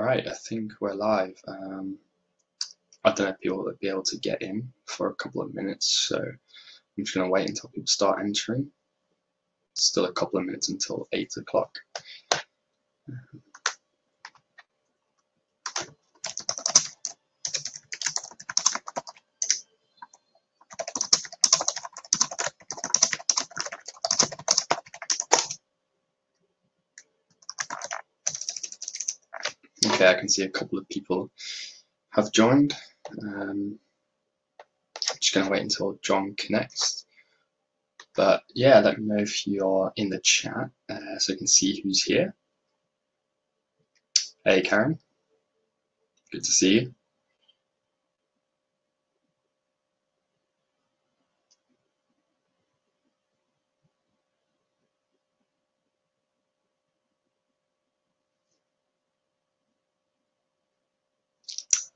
right, I think we're live. I don't know if people will be able to get in for a couple of minutes, so I'm just going to wait until people start entering. Still a couple of minutes until 8 o'clock. Okay, I can see a couple of people have joined. Just going to wait until John connects. But yeah, let me know if you're in the chat so I can see who's here. Hey, Karen. Good to see you.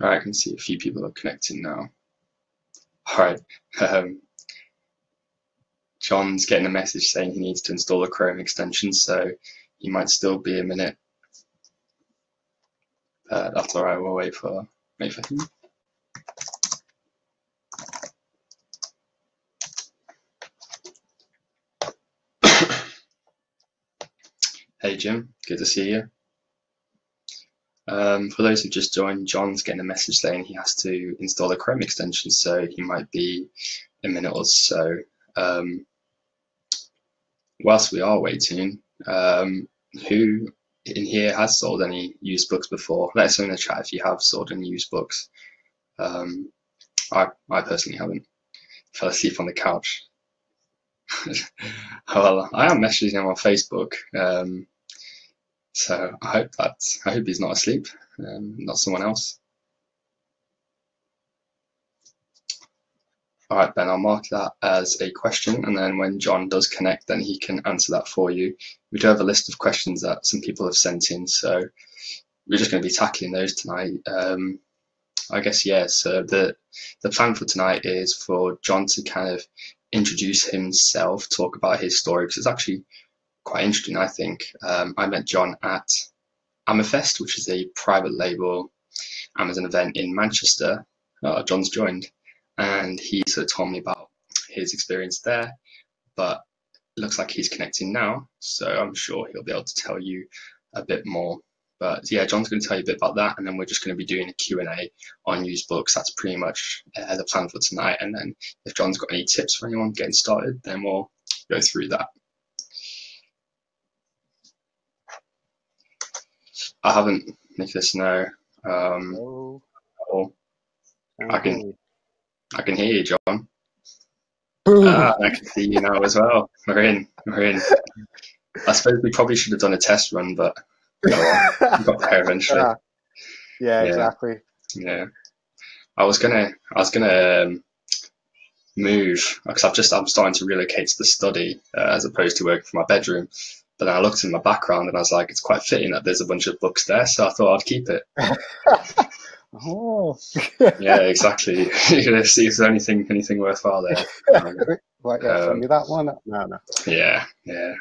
All right, I can see a few people are connecting now. All right. John's getting a message saying he needs to install a Chrome extension, so he might still be a minute. That's all right. We'll wait for him. Hey, Jim. Good to see you. For those who just joined, John's getting a message saying he has to install a Chrome extension, so he might be a minute or so. Whilst we are waiting, who in here has sold any used books before? Let us know in the chat if you have sold any used books. I personally haven't. Fell asleep on the couch. Well, I am messaging him on Facebook, so I hope he's not asleep, not someone else. All right, Ben, I'll mark that as a question, and then when John does connect, then he can answer that for you. We do have a list of questions that some people have sent in, so we're just going to be tackling those tonight. I guess, yeah, so the plan for tonight is for John to kind of introduce himself, talk about his story, because it's actually quite interesting, I think. I met John at Amafest, which is a private label Amazon event in Manchester. John's joined, and he sort of told me about his experience there, but it looks like he's connecting now, so I'm sure he'll be able to tell you a bit more. But yeah, John's going to tell you a bit about that, and then we're just going to be doing a Q&A on used books. That's pretty much the plan for tonight, and then if John's got any tips for anyone getting started, then we'll go through that. I haven't, Nicholas, no. Hello. I can hear you, John. I can see you now as well. We're in. I suppose we probably should have done a test run, but we got there eventually. Yeah, exactly. Yeah, I was gonna move because I'm starting to relocate to the study as opposed to working from my bedroom. But then I looked in my background and I was like, it's quite fitting that there's a bunch of books there, so I thought I'd keep it. Oh. Yeah, exactly. You're gonna see if there's anything worthwhile there. Right, yeah, show me that one. No. Yeah.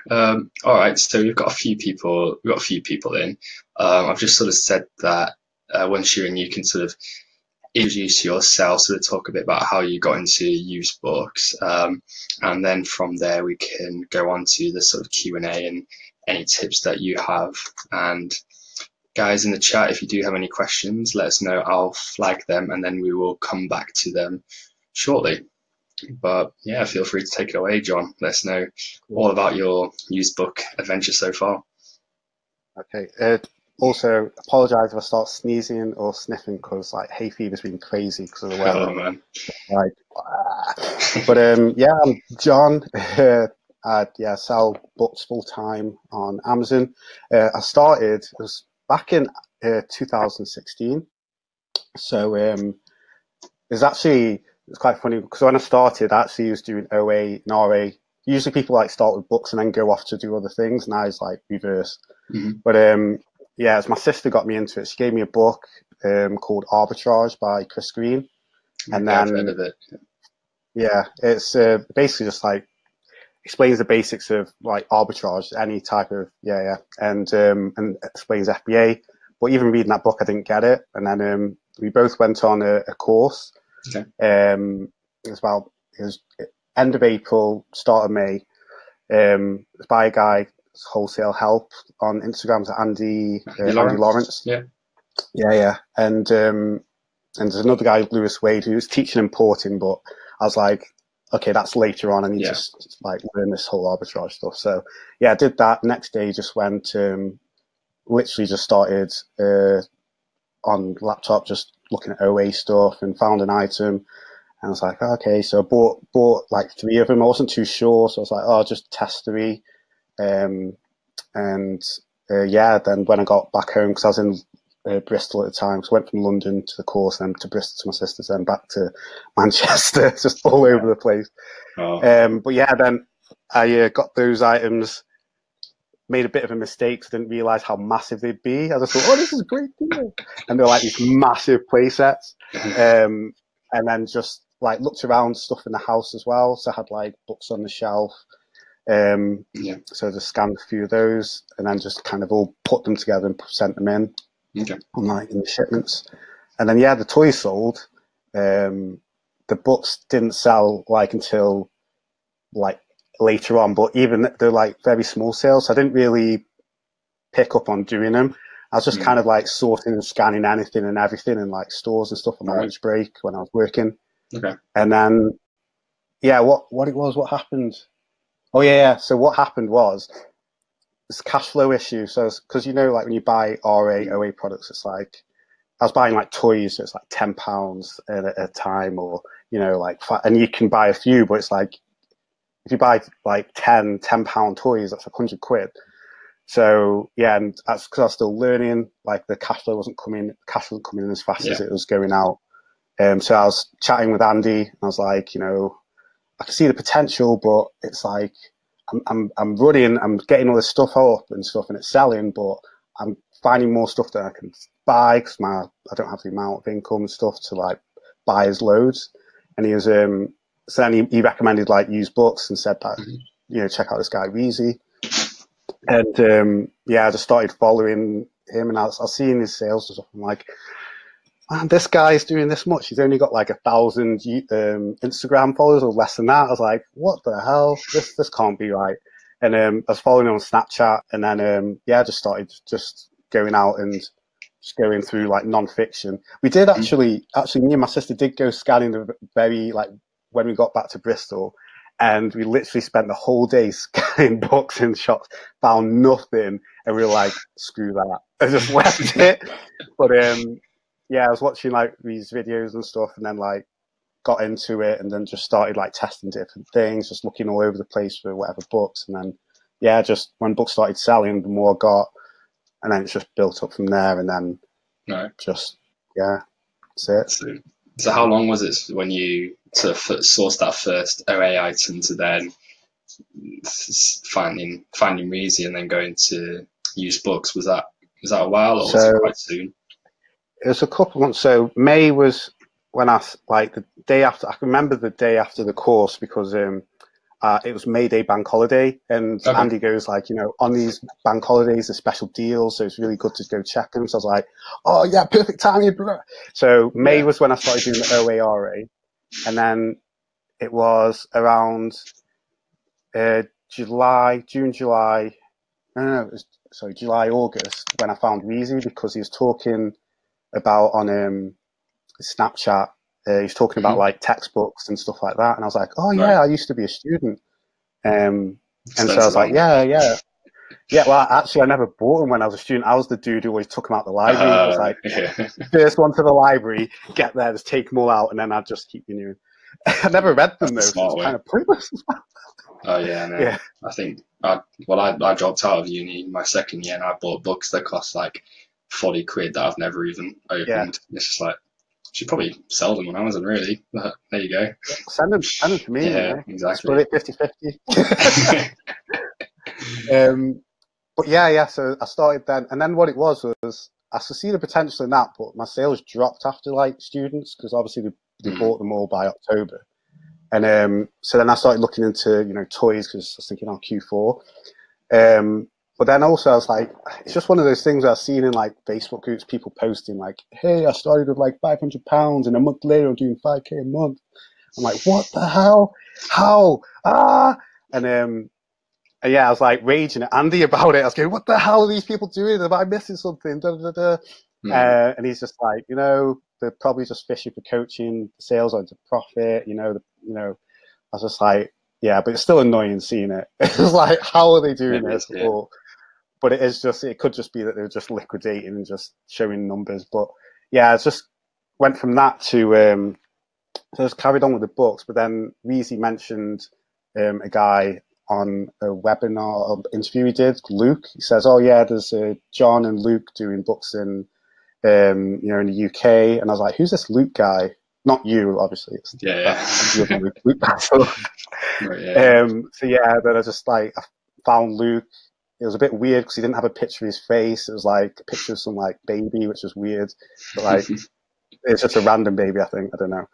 All right, so we've got a few people in. I've just sort of said that once you're in, you can sort of introduce yourself, sort of talk a bit about how you got into used books, and then from there we can go on to the sort of Q&A and any tips that you have. And guys in the chat, if you do have any questions, let us know. I'll flag them and then we will come back to them shortly. But yeah, feel free to take it away, John. Let us know all about your used book adventure so far. Okay. Also, apologise if I start sneezing or sniffing because like hay fever's been crazy because of the weather. Oh man. But yeah, I'm John. I sell books full time on Amazon. I started, it was back in 2016. So it's quite funny because when I started, I actually was doing OA and RA. Usually people like start with books and then go off to do other things. Now it's like reverse. Mm-hmm. But yeah, as my sister got me into it, she gave me a book called Arbitrage by Chris Green. And I've heard of it. Yeah, it's basically just like explains the basics of like arbitrage, any type of and explains FBA. But even reading that book, I didn't get it. And then we both went on a course. Okay. It was end of April, start of May. It was by a guy, Wholesale Help on Instagram, Andy Lawrence. Yeah. Yeah. And there's another guy, Lewis Wade, who was teaching importing, but I was like, okay, that's later on. I need to like learn this whole arbitrage stuff. So yeah, I did that. Next day, just went, literally just started on laptop, just looking at OA stuff, and found an item. And I was like, okay, so I bought like 3 of them. I wasn't too sure, so I was like, oh, just test 3. Then when I got back home, because I was in Bristol at the time, so I went from London to the course, then to Bristol to my sister's, then back to Manchester, just all over the place. But yeah, then I got those items, made a bit of a mistake, so I didn't realise how massive they'd be. I just thought, oh, this is a great deal. And they're like these massive play sets. And then just like looked around stuff in the house as well. So I had like books on the shelf. So I just scanned a few of those and then just kind of all put them together and sent them in. On like in the shipments. And then the toys sold. The books didn't sell like until like later on, but even they're like very small sales, so I didn't really pick up on doing them. I was just kind of like sorting and scanning anything and everything in like stores and stuff on my lunch break when I was working. And then what happened? Oh yeah. So what happened was this cash flow issue. So because like when you buy OA products, it's like I was buying like toys, so it's like £10 at a time, or like and you can buy a few, but it's like if you buy like 10 £10 toys, that's like £100. So and that's because I was still learning. Like the cash wasn't coming in as fast as it was going out. So I was chatting with Andy, and I was like, I can see the potential, but it's like I'm running, I'm getting all this stuff up and stuff, and it's selling, but I'm finding more stuff that I can buy because I don't have the amount of income and stuff to like buy as loads. And he was so then he recommended like used books and said that check out this guy Weezy. And I just started following him, and I was seeing his sales and stuff. I'm like, man, this guy's doing this much. He's only got like 1,000 Instagram followers or less than that. I was like, what the hell? This can't be right. And I was following him on Snapchat, and then just started just going out and just going through like non-fiction. We did actually me and my sister did go scanning the very like when we got back to Bristol, and we literally spent the whole day scanning books in shops, found nothing, and we were like, screw that. I just left it. But I was watching like these videos and stuff, and then like got into it, and then just started like testing different things, just looking all over the place for whatever books. And then just when books started selling, the more I got, and then it's just built up from there. And then that's it. So how long was it when you sort of sourced that first OA item to then finding Reezy and then going to used books? Was that a while, or was it quite soon? It was a couple of months. So May was when I like the day after. I can remember the day after the course because it was May Day bank holiday, and Andy goes like, on these bank holidays, there's special deals, so it's really good to go check them. So I was like, oh yeah, perfect timing. So May was when I started doing the OARA, and then it was around July, August when I found Weezy, because he was talking about on Snapchat. He's talking about like textbooks and stuff like that, and I was like, oh yeah, I used to be a student. And so I was like, yeah. Well, actually, I never bought them when I was a student. I was the dude who always took them out the library. I was like, first one to the library, get there, just take them all out, and then I'd just keep renewing. I never read them though, so it's kind of pointless. Oh yeah, no. Yeah. I think I dropped out of uni my second year, and I bought books that cost like £40 that I've never even opened. Yeah. It's just like, should probably sell them on Amazon, really. But there you go. Send them to me. Yeah, exactly. Split it 50-50. But so I started then, and then what it was I could see the potential in that, but my sales dropped after like students, because obviously they bought them all by October. And so then I started looking into toys, because I was thinking Q4. but then also I was like, it's just one of those things I've seen in like Facebook groups, people posting like, hey, I started with like £500 and a month later I'm doing 5K a month. I'm like, what the hell? How? And yeah, I was like raging at Andy about it. I was going, what the hell are these people doing? Am I missing something? Da, da, da. And he's just like, they're probably just fishing for coaching. The sales aren't a profit. I was just like, yeah, but it's still annoying seeing it. It's like, how are they doing this? Yeah. But it could just be that they're just liquidating and just showing numbers. But yeah, it just went from that to, so I just carried on with the books. But then Weezy mentioned a guy on a webinar interview he did, Luke. He says, "Oh yeah, there's John and Luke doing books in in the UK." And I was like, "Who's this Luke guy?" Not you, obviously. It's Luke Pastore. Right, yeah. So yeah, then I just like I found Luke. It was a bit weird because he didn't have a picture of his face. It was like a picture of some like baby, which was weird. But like it's just a random baby, I think. I don't know.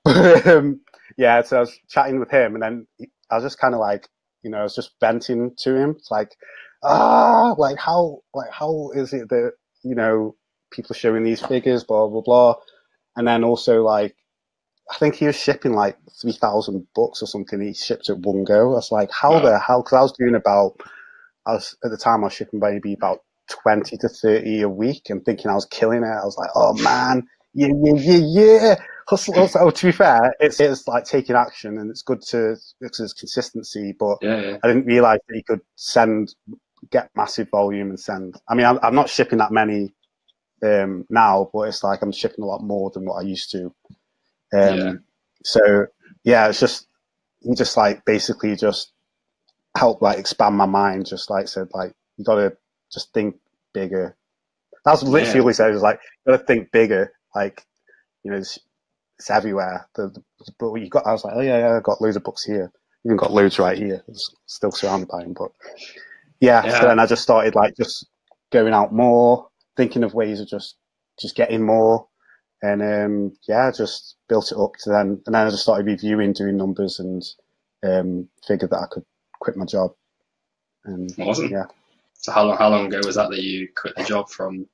But yeah, so I was chatting with him, and then I was just kind of like, I was just venting to him. It's like, how is it that people are showing these figures, blah blah blah, and then also like, I think he was shipping like 3,000 books or something. He shipped at one go. I was like, how the hell? Because at the time I was shipping maybe about 20 to 30 a week, and thinking I was killing it. I was like, oh man, yeah. Hustle. So to be fair, it's like taking action, and it's good because it's consistency. But yeah. I didn't realize that you could get massive volume and send. I mean, I'm not shipping that many now, but it's like I'm shipping a lot more than what I used to. So yeah, it's just he just like basically just helped like expand my mind. Just like said, like you got to just think bigger. That's literally what he said. It was like you got to think bigger. Like it's everywhere. But you got, I was like, oh yeah, I've got loads of books here. Even got loads right here. It's still surrounded by them. But yeah, so then I just started like just going out more, thinking of ways of just getting more, and just built it up to then. And then I just started reviewing, doing numbers, and figured that I could quit my job. And awesome. Yeah. So how long ago was that you quit the job from?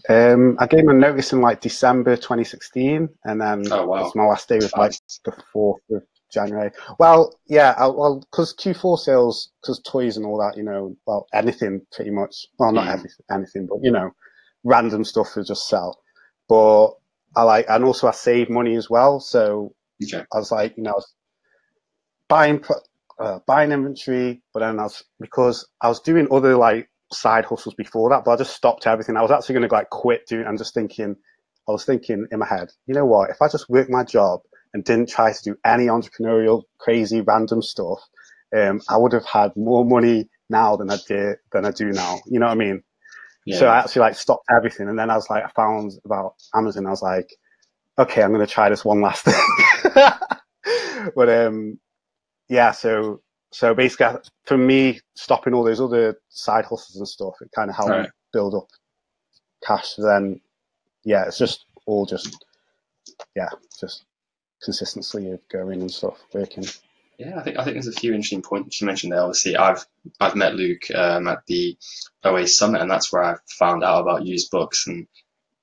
I gave my notice in like December 2016, and then my last day was like the 4th of January. Well, yeah, because Q4 sales, because toys and all that, anything pretty much. Well, not anything, but random stuff would just sell. But and also I saved money as well. So I was like, I was buying inventory, but then because I was doing other like side hustles before that, but I just stopped everything. I was actually going to like quit doing. I was thinking in my head, you know what? If I just worked my job and didn't try to do any entrepreneurial, crazy, random stuff, I would have had more money now than I do now. You know what I mean? Yeah. So I actually like stopped everything, and then I was like, I found about Amazon. I was like, okay, I'm going to try this one last thing. But yeah, so basically, for me, stopping all those other side hustles and stuff, it kind of helped me build up cash. Then, yeah, it's just consistency of going and stuff, working. Yeah, I think there's a few interesting points you mentioned there. Obviously, I've met Luke at the OA Summit, and that's where I found out about used books, and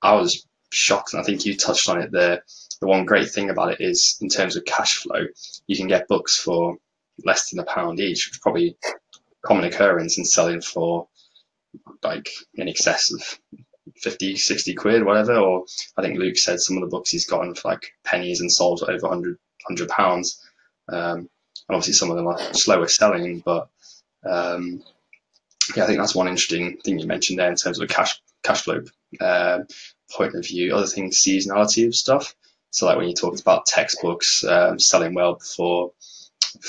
I was shocked. And I think you touched on it there. The one great thing about it is, in terms of cash flow, you can get books for less than £1 each, which is probably a common occurrence, and selling for like in excess of 50, 60 quid, whatever. Or I think Luke said some of the books he's gotten for like pennies and sold for over £100. And obviously some of them are slower selling, but yeah, I think that's one interesting thing you mentioned there in terms of cash flow point of view. Other things, seasonality of stuff. So like when you talked about textbooks selling well before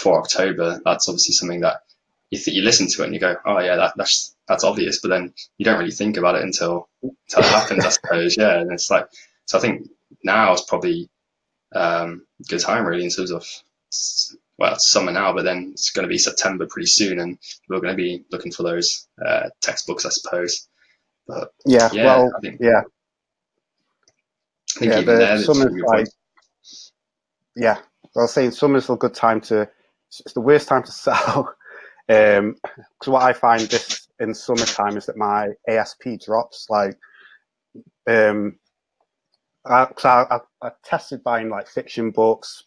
October, that's obviously something that you listen to it and you go, oh yeah, that's obvious, but then you don't really think about it until it happens, I suppose. Yeah, and it's like, so I think now is probably a good time really in terms of, well, it's summer now, but then it's going to be September pretty soon, and we're going to be looking for those textbooks, I suppose. But yeah, well, I think yeah, even there, summer's like, yeah, I was saying summer's a good time it's the worst time to sell. Because what I find this in summertime is that my ASP drops. Like, I tested buying like fiction books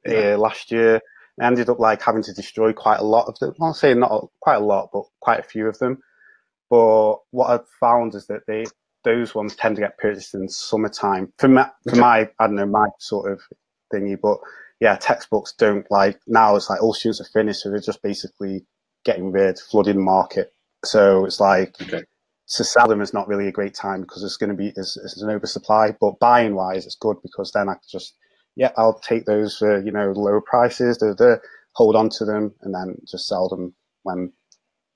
last year. I ended up like having to destroy quite a lot of them. I'll say not quite a lot, but quite a few of them. But what I've found is that those ones tend to get purchased in summertime. For my I don't know, my sort of thingy. But yeah, textbooks don't like now. It's like all students are finished, so they're just basically getting flooding the market. So it's like to sell them is not really a great time because it's going to be it's an oversupply. But buying wise, it's good because then I can just I'll take those for lower prices. The hold on to them and then just sell them when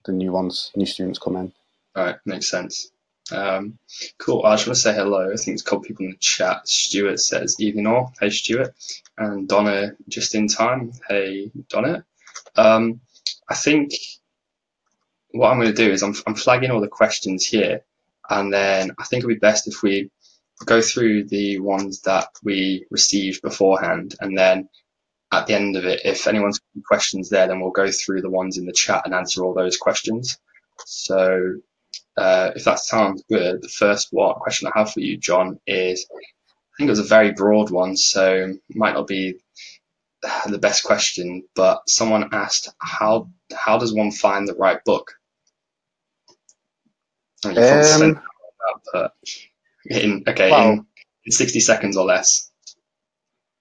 the new students come in. All right, makes sense. Cool. I just want to say hello. I think there's a couple people in the chat. Stuart says, evening all. Hey, Stuart. And Donna, just in time. Hey, Donna. I think what I'm going to do is I'm flagging all the questions here. And then I think it'll be best if we go through the ones that we received beforehand. And then at the end of it, if anyone's got questions there, then we'll go through the ones in the chat and answer all those questions. So if that sounds good, the first question I have for you, John, is I think it was a very broad one, so it might not be the best question, but someone asked, how does one find the right book? And you probably spent that, but in 60 seconds or less.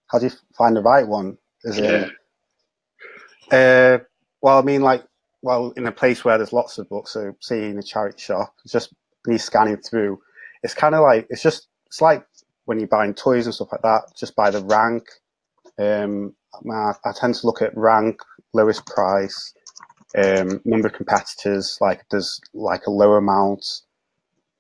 How do you find the right one? Well, I mean, in a place where there's lots of books, so say in a charity shop, just me scanning through, it's kind of like, it's like when you're buying toys and stuff like that, just by the rank. I tend to look at rank, lowest price, number of competitors, like there's like a low amount.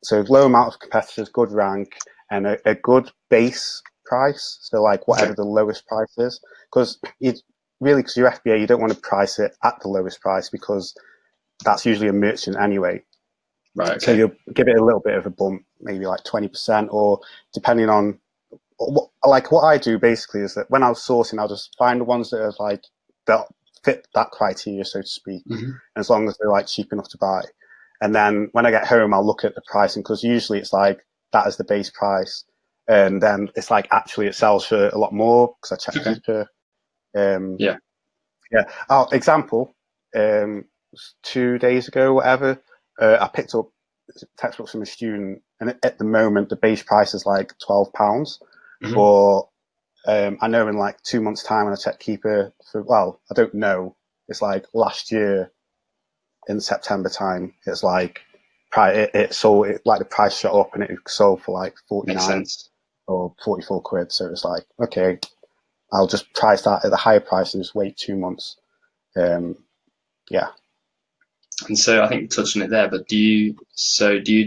So low amount of competitors, good rank, and a good base price. So like whatever the lowest price is, because because your FBA, you don't want to price it at the lowest price because that's usually a merchant anyway. Right. Okay. So you'll give it a little bit of a bump, maybe like 20%, or depending on what I do basically is that when I was sourcing, I'll just find the ones that are like that fit that criteria, so to speak. Mm-hmm. As long as they're like cheap enough to buy. And then when I get home, I'll look at the pricing because usually it's like that is the base price. And then it's like actually it sells for a lot more because I check cheaper. Example, 2 days ago, whatever, I picked up textbooks from a student, and at the moment the base price is like £12. Mm-hmm. But I know in like 2 months' time when I check Keeper I don't know. It's like last year in September time, it's like it sold like the price shot up and it sold for like 49 or 44 quid. So it's like, okay, I'll just price that at the higher price and just wait 2 months. And so I think you touched on it there, but do you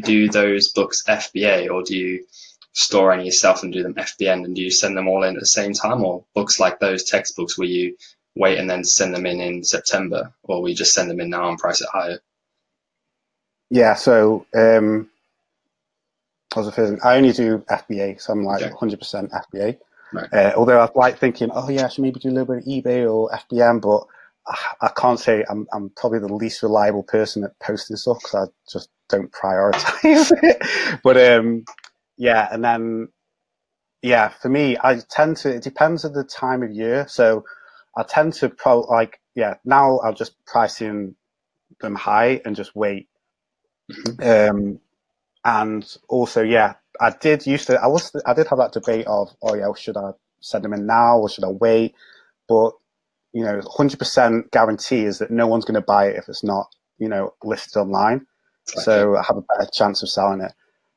do those books FBA, or do you store any yourself and do them FBN, and do you send them all in at the same time, or books like those textbooks where you wait and then send them in September, or we just send them in now and price it higher? Yeah, so I only do FBA, so I'm like 100% FBA. Right. Although I like thinking, I should maybe do a little bit of eBay or FBM, but I can't say I'm probably the least reliable person at posting stuff because I just don't prioritize it. But and then for me, it depends on the time of year. So I tend to now I'll just price in them high and just wait. And also, I did have that debate of, should I send them in now or should I wait? But 100% guarantee is that no one's going to buy it if it's not, listed online. Okay. So I have a better chance of selling it.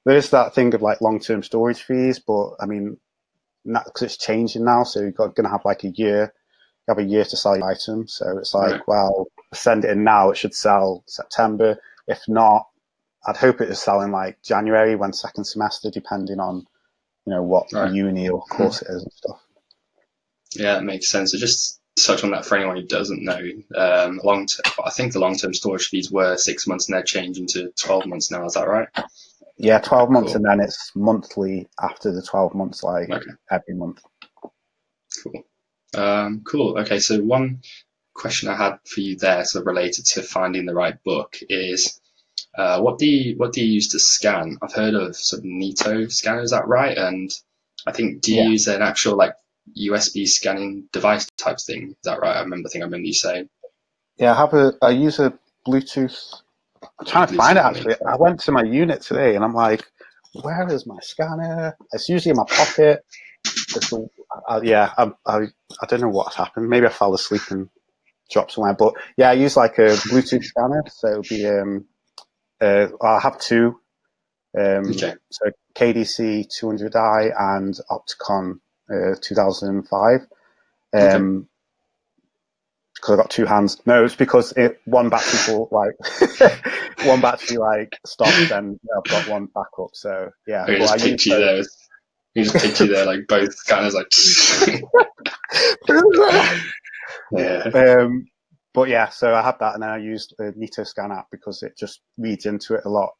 There is that thing of like long-term storage fees, but I mean, because it's changing now, so you're going to have like a year. You have a year to sell your item. So it's like, well, send it in now. It should sell September. If not, I'd hope it is selling like January when second semester, depending on, what uni or course it is and stuff. Yeah, it makes sense. So just touch on that for anyone who doesn't know. I think the long-term storage fees were 6 months and they're changing to 12 months now. Is that right? Yeah, 12 months, and then it's monthly after the 12 months, every month. Cool. Cool. Okay, so one question I had for you there, sort of related to finding the right book, is what do you use to scan? I've heard of sort of Nito scanner, is that right? And I think, do you Yeah, use an actual like USB scanning device type thing? Is that right? I remember you saying yeah. I use a Bluetooth. I'm trying to find it Bluetooth link. actually. I went to my unit today and I'm like, where is my scanner? It's usually in my pocket. Yeah, I don't know what's happened. Maybe I fell asleep and dropped somewhere. But yeah, I use like a Bluetooth scanner. So it'll be I'll have two. Okay, So KDC 200i and Opticon 2005. okay. Because I've got two hands. No, it's because one battery for like one battery like stops, then I've got one backup. So yeah, I can but I just use picture you there. You just picture you there, like both scanners, like both. yeah. um, but yeah, so I have that, and then I used the Nito Scan app because it just reads into it a lot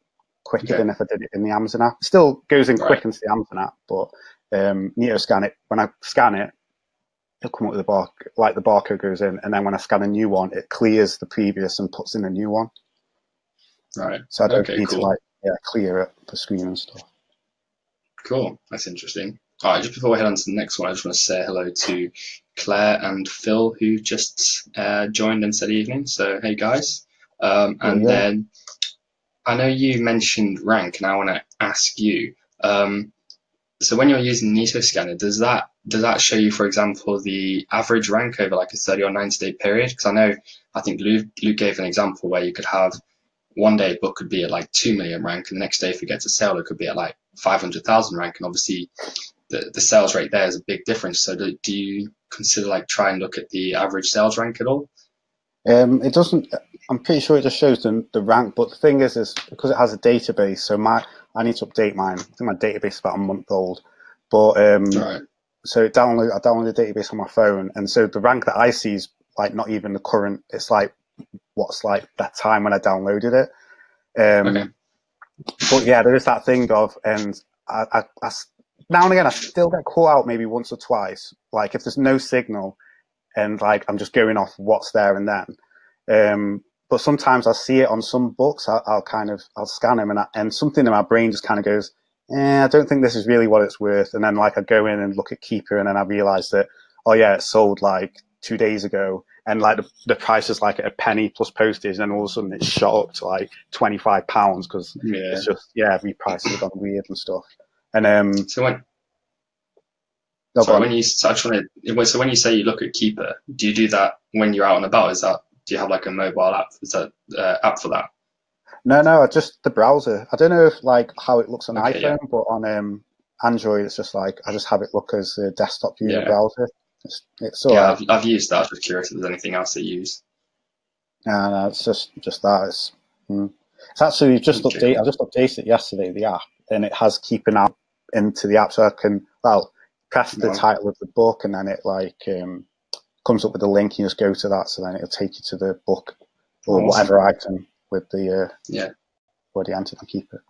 quicker Okay, than if I did it in the Amazon app. It still goes in right. quick into the Amazon app, but Nito Scan it. When I scan it, it'll come up with the bar, like the barcode goes in, and then when I scan a new one, it clears the previous and puts in a new one. Right. So I don't Okay, need to cool. like clear it the screen and stuff. Cool. That's interesting. All right, just before we head on to the next one, I just want to say hello to Claire and Phil, who just joined and said evening. So, hey guys. Yeah, And yeah. then I know you mentioned rank, and I want to ask you. So when you're using Nito Scanner, does that show you, for example, the average rank over like a 30 or 90-day period? Because I think Luke gave an example where you could have one day a book could be at like 2 million rank, and the next day if it gets a sale, it could be at like 500,000 rank. And obviously, the sales rate there is a big difference. So do you consider like try and look at the average sales rank at all? It doesn't. I'm pretty sure it just shows the rank, but the thing is because it has a database. So I need to update mine. I think my database is about a month old, but All right. so I download the database on my phone, and so the rank that I see is like not even the current. It's like what's like that time when I downloaded it. Okay. But yeah, there is that thing of, and now and again I still get caught out maybe once or twice. Like if there's no signal and like I'm just going off what's there and then. But sometimes I see it on some books. I'll scan them and something in my brain just kind of goes, I don't think this is really what it's worth. And then like I go in and look at Keeper and then I realize that, oh yeah, it sold like 2 days ago. And like the price is like a penny plus postage, and all of a sudden it's shot up to like £25 because Yeah. it's just reprices have gone weird and stuff. And So when no, go sorry, on. when you so I just want to so when you say you look at Keeper, do you do that when you're out and about? Do you have like a mobile app? Is that app for that? No, just the browser. I don't know if like how it looks on Okay, yeah, iPhone, but on Android, it's just like I just have it look as a desktop view of the yeah, browser. It's all yeah. right. I've used that. I was just curious if there's anything else that you use. No, it's just that. It's actually just Okay, update. I cool. just updated it yesterday, the app, and it has keeping out into the app, so I can press the Well, title of the book, and then it like comes up with a link. You just go to that, so then it'll take you to the book or awesome. whatever item with the Yeah, already entered and keep it.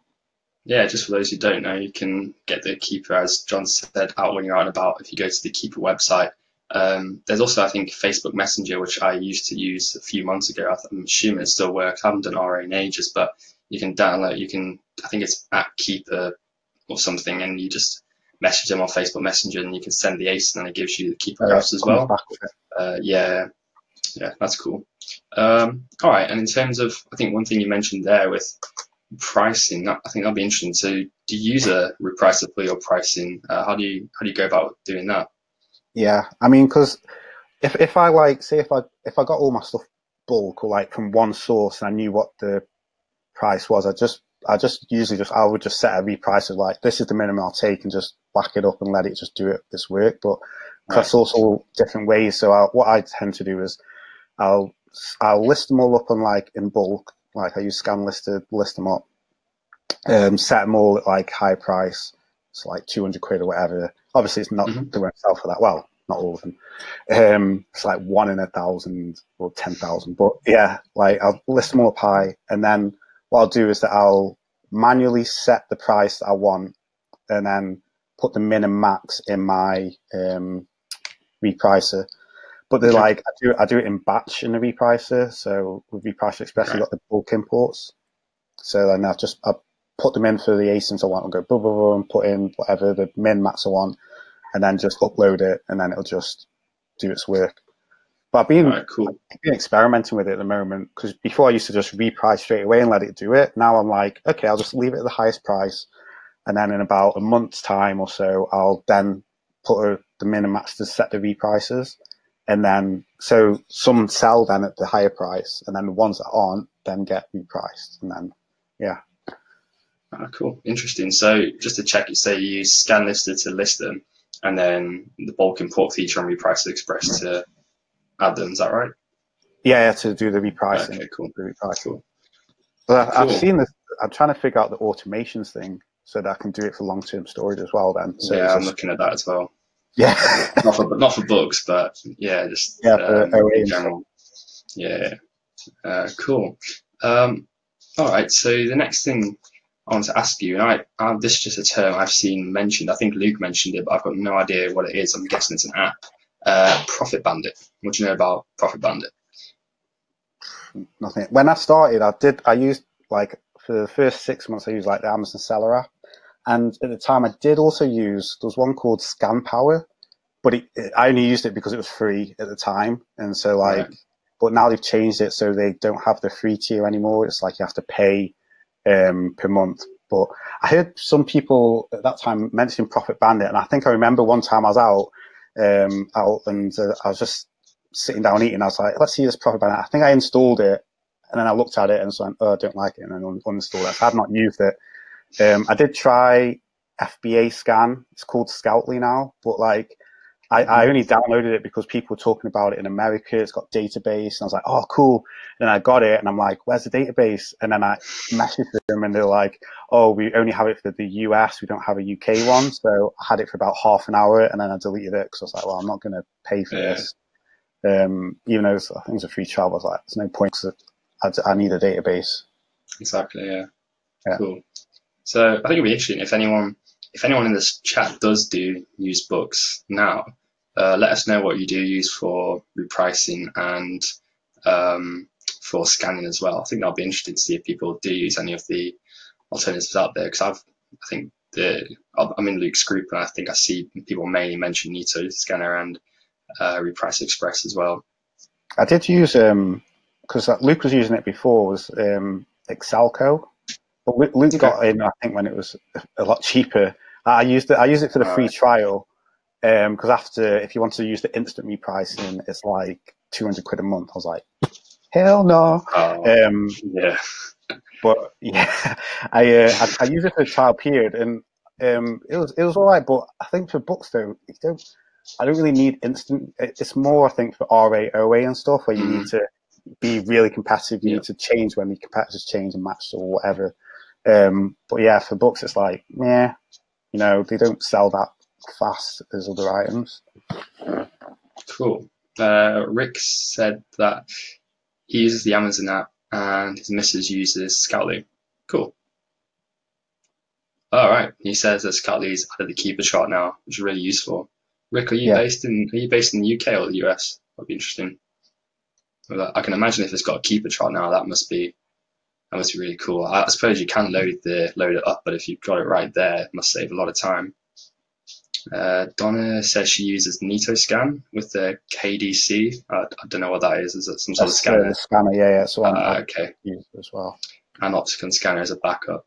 yeah. Just for those who don't know, you can get the Keeper, as John said, out when you're out and about. If you go to the Keeper website, there's also I think Facebook Messenger, which I used to use a few months ago. I'm assuming it still works. I haven't done RA in ages, but you can download. You can. I think it's at Keeper or something, and you just message them on Facebook Messenger, and you can send the ACE, and then it gives you the keeper It graphs as comes well. back with it. Yeah, yeah, that's cool. All right, and in terms of, I think one thing you mentioned there with pricing, I think that'll be interesting. So, do you use a repricer for your pricing? How do you go about doing that? Yeah, I mean, because if I like say if I got all my stuff bulk or like from one source and I knew what the price was, I just usually just I would just set a reprice of like this is the minimum I'll take and just back it up and let it just do this work. But Right. because also different ways, so what I tend to do is I'll I'll list them all up on like in bulk, like I use ScanList to list them up, set them all at like high price, it's like 200 quid or whatever. Obviously, it's not Hmm. they won't sell for that. Well, not all of them. It's like 1 in 1,000 or 10,000. But yeah, like I'll list them all up high, and then what I'll do is that I'll manually set the price that I want, and then put the min and max in my repricer. But they're Okay. like, I do it in batch in the repricer. So with Repricer Express, you've Right. got the bulk imports. So then I put them in for the asins I want. I'll go boom, boom, boom, put in whatever the min max I want, and then just upload it, and then it'll just do its work. But All right. Cool. I've been experimenting with it at the moment, because before I used to just reprice straight away and let it do it. Now I'm like, okay, I'll just leave it at the highest price, and then in about a month's time or so, I'll then put the min and max to set the reprices. And then, so some sell then at the higher price, and then the ones that aren't then get repriced. And then, yeah. Cool. Interesting. So just to check, you say you use Scan Lister to list them, and then the bulk import feature on Repricer Express to add them. Is that right? Yeah, to do the repricing. Okay. Cool. The repricing. Cool. But I've Cool. seen this. I'm trying to figure out the automations thing so that I can do it for long-term storage as well. Then, so Yeah, I'm looking at that as well. yeah, Not for books, but yeah, just yeah, for OA in and general. Yeah. Cool. All right. So the next thing I want to ask you, and this is just a term I've seen mentioned. I think Luke mentioned it, but I've got no idea what it is. I'm guessing it's an app. Profit Bandit. What do you know about Profit Bandit? nothing. When I started, I used like for the first 6 months, I used like the Amazon Seller app, and at the time, I did also use there was one called Scan Power, but I only used it because it was free at the time, and so like, Right. but now they've changed it so they don't have the free tier anymore. It's like you have to pay per month. But I heard some people at that time mention Profit Bandit, and I think I remember one time I was out, and I was just sitting down eating. I was like, let's see this Profit Bandit. I think I installed it, and then I looked at it and so went, oh, I don't like it, and then uninstalled it. So I've not used it. I did try FBA Scan. It's called Scoutly now, but like I only downloaded it because people were talking about it in America. It's got database, and I was like, oh, cool. And I got it, and I'm like, where's the database? And then I messaged them, and they're like, oh, we only have it for the US. We don't have a UK one. So I had it for about half an hour, and then I deleted it because I was like, well, I'm not going to pay for Yeah. this. Even though I think it was a free trial, I was like, there's no point because I need a database. Exactly. Yeah. Yeah. Cool. So I think it'd be interesting if anyone in this chat does use books now. Let us know what you do use for repricing and for scanning as well. I think that'll be interesting to see if people do use any of the alternatives out there, because I'm in Luke's group, and I think I see people mainly mention Nito Scanner and Reprice Express as well. I did use because Luke was using it before, was Excelco. But Luke got in, I think, when it was a lot cheaper. I used it for the free trial, because after, if you want to use the instant repricing, it's like 200 quid a month. I was like, hell no. Yeah. But yeah, I used it for the trial period, and it was all right. But I think for books though, I don't really need instant. It's more, I think, for RA, OA and stuff, where you need to be really competitive. You need to change when the competitors change and match or whatever. But yeah, for books, it's like, yeah, they don't sell that fast as other items. Cool. Rick said that he uses the Amazon app and his missus uses Scoutly. Cool. All right. He says that Scoutly's added the keeper chart now, which is really useful. Rick, are you based in the UK or the US? That'd be interesting. I can imagine if it's got a keeper chart now, that must be really cool. I suppose you can load it up, but if you've got it right there, it must save a lot of time. Donna says she uses Nitoscan with the KDC. I don't know what that is. Is it some sort of scanner? The scanner, yeah. It's one okay. Use as well. An Opticon scanner as a backup.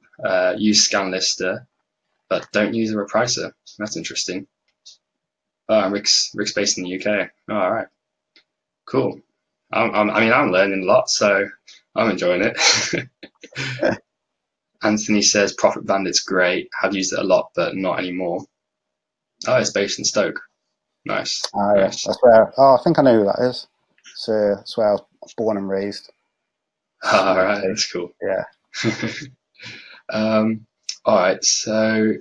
Use ScanLister, but don't use a repricer. That's interesting. Rick's based in the UK. All right, cool. I'm learning a lot, so I'm enjoying it. Anthony says Profit Bandit's great. Have used it a lot, but not anymore. Oh, it's based in Stoke. Nice. Nice. That's where. Oh, I think I know who that is. So that's where I was born and raised. All right, that's cool. Yeah. All right, so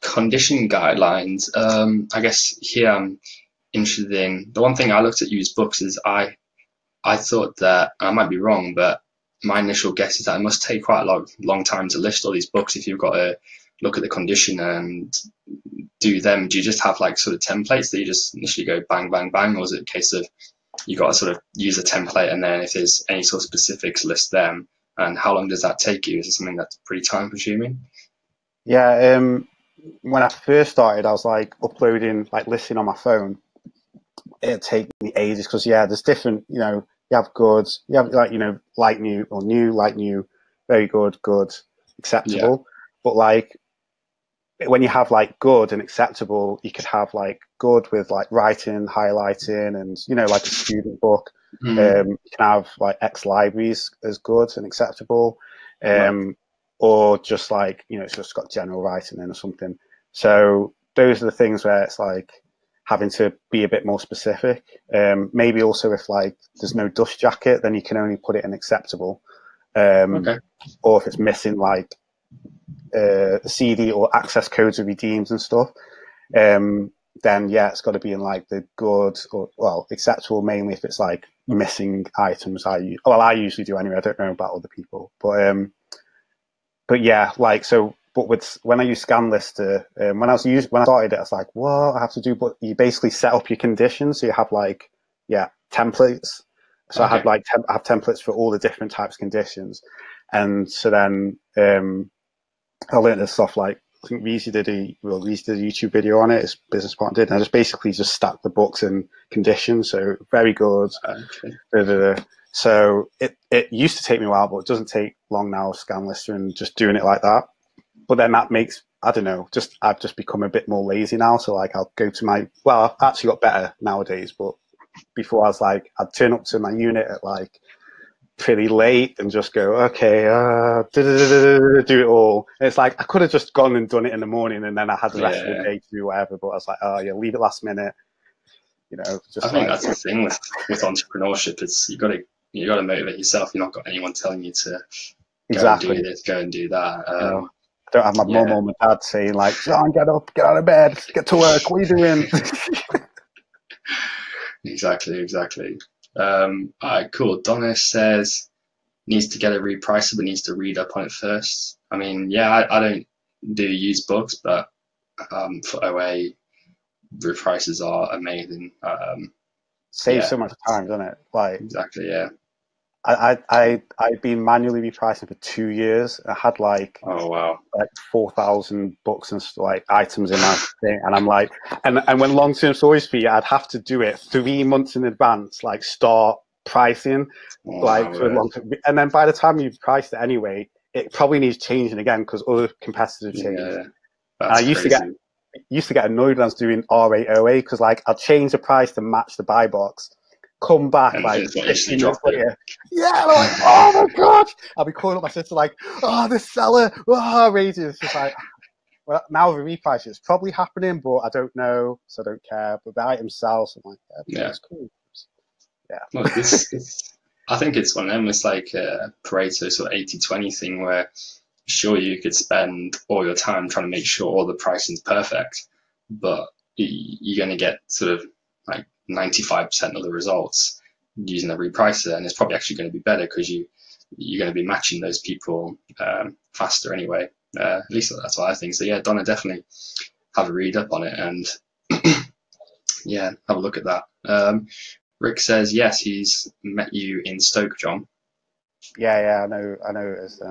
condition guidelines. I guess here I'm interested in the one thing I looked at used books is I thought that, I might be wrong, but my initial guess is that it must take quite a long time to list all these books if you've got to look at the condition and do them, do you just have like sort of templates that you just initially go bang, bang, bang, or is it a case of you got to sort of use a template and then if there's any sort of specifics, list them? And how long does that take you? Is it something that's pretty time consuming? Yeah, when I first started, I was like uploading, like listing on my phone. It'd take me ages because there's different, you have goods, you have like, light new or new, light new, very good, good, Yeah, acceptable. But like when you have like good and acceptable, you could have like good with like writing, highlighting, and like a student book. You can have like X libraries as good and acceptable, right. or just like it's just got general writing in or something. So those are the things where it's like having to be a bit more specific. Maybe also if like there's no dust jacket, then you can only put it in acceptable. Okay. Or if it's missing like CD or access codes are redeemed and stuff, then it's got to be in like the good or acceptable, mainly if it's like missing items. I usually do anyway. I don't know about other people, but yeah, like so. But with when I use ScanLister, when I started it, I was like, what I have to do? But you basically set up your conditions, so you have like templates. So I had Okay. like I have templates for all the different types of conditions, and so then I learned this stuff like I think Reezy did a YouTube video on it. His business partner did, and I just basically just stacked the books in conditions. So very good. Okay. Da, da, da. So it used to take me a while, but it doesn't take long now. ScanLister and just doing it like that. But then that makes I don't know. I've just become a bit more lazy now. So like I'll go to I've actually got better nowadays. But before I was like I'd turn up to my unit at like pretty late and just go, okay, do it all. And it's like I could have just gone and done it in the morning, and then I had the rest of the Yeah. day to do whatever. But I was like, oh yeah, leave it last minute. I Just think like that's the thing with entrepreneurship. It's you got to motivate yourself. You've not got anyone telling you to go and do exactly. this, go and do that. I don't have my mum Yeah, or my dad saying like, John, get up, get out of bed, get to work. What are you doing? exactly. All right, cool. Donna says needs to get a repricer, but needs to read up on it first. I mean, yeah, I don't do use books, but for OA, reprices are amazing. Saves Yeah, so much time, doesn't it? Like exactly. Yeah. I've been manually repricing for 2 years. I had like Oh wow. 4,000 books and like items in my thing, and I'm like, and when long term storage fee, I'd have to do it 3 months in advance, like start pricing, Oh my like for word. long term, and then by the time you've priced it anyway, it probably needs changing again because other competitors have changed. Yeah, And I that's used crazy. to get annoyed when I was doing RAOA because like I'd change the price to match the buy box, come back And like it's what instantly 15 minutes drop it. later. Yeah, and I'm like, oh my god! I'll be calling up my sister like, oh, the seller, raging. It's just like, well, now with the reprice, it's probably happening, but I don't know, so I don't care. But the item sells, I'm like, yeah, Yeah. it's cool. Yeah, Well, I think it's one of them. It's like a Pareto sort of 80-20 thing where sure you could spend all your time trying to make sure all the pricing's perfect, but you're going to get sort of like 95% of the results using a repricer, and it's probably actually going to be better because you're going to be matching those people faster anyway. At least that's what I think. So yeah, Donna, definitely have a read up on it and yeah, have a look at that. Rick says yes, he's met you in Stoke, John. yeah, I know it is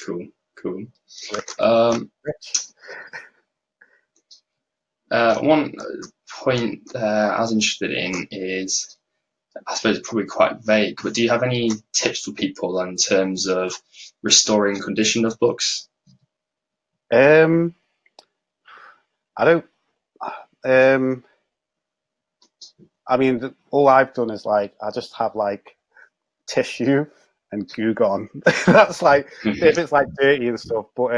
Cool, cool. rich. Um, Rich. one point I was interested in is, I suppose it's probably quite vague, but do you have any tips for people in terms of restoring condition of books? Um, I don't. Um, I mean, all I've done is like I just have like tissue and glue gun. That's like if it's like dirty and stuff. But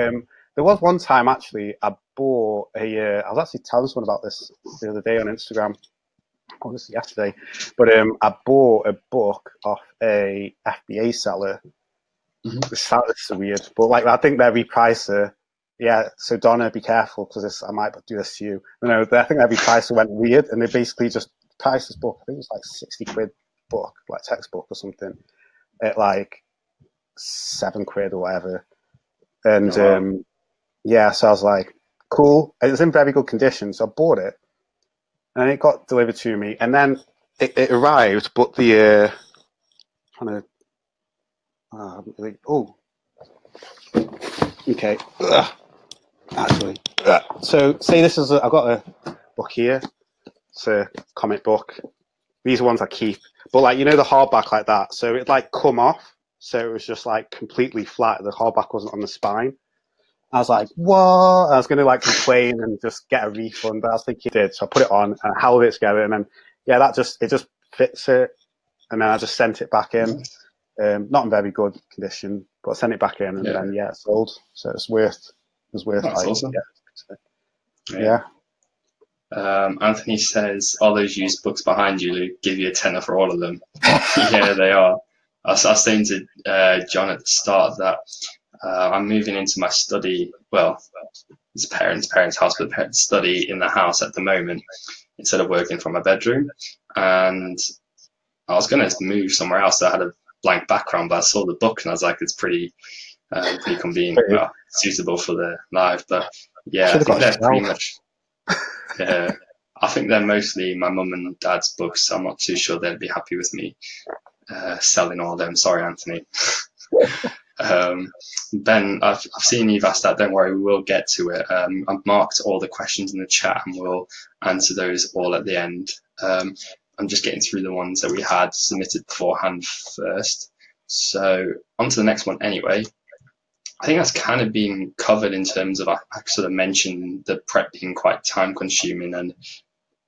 there was one time actually I bought a. I was actually telling someone about this the other day on Instagram. Oh, this is yesterday. But I bought a book off a FBA seller. Mhm. This is weird, but like I think their repricer. Yeah, so Donna, be careful because I might do this to you. I think their repricer went weird, and they basically just priced this book. I think it was like 60 quid book, like textbook or something, at like 7 quid or whatever. And Oh wow. yeah, so I was like, cool. It was in very good condition, so I bought it, and it got delivered to me, and then it arrived, but the kind of oh, okay. Ugh. Actually, so say this is I've got a book here. It's a comic book. These are ones I keep, but like, you know, the hardback like that, so it like come off, so it was just like completely flat. The hardback wasn't on the spine. I was like, what? I was going to like complain and just get a refund, but I was thinking it did, so I put it on and held it together, and then yeah, it just fits it, and then I just sent it back in. Not in very good condition, but I sent it back in, and then yeah, it sold. So it's worth. That's like, awesome. Yeah. Anthony says, "Are those used books behind you, Luke? Give you a tenner for all of them." Yeah, they are. I was saying to John at the start that I'm moving into my study. Well, it's parents' house, but parents' study in the house at the moment instead of working from my bedroom. And I was going to move somewhere else that had a blank background, but I saw the book and I was like, it's pretty convenient, well, suitable for the live. But yeah, I think they're pretty much. Yeah, I think they're mostly my mum and dad's books. So I'm not too sure they'd be happy with me selling all of them. Sorry, Anthony. Ben, I've seen you've asked that. Don't worry, we will get to it. I've marked all the questions in the chat and we'll answer those all at the end. I'm just getting through the ones that we had submitted beforehand first. So on to the next one anyway. I think that's kind of been covered in terms of, I sort of mentioned the prep being quite time consuming, and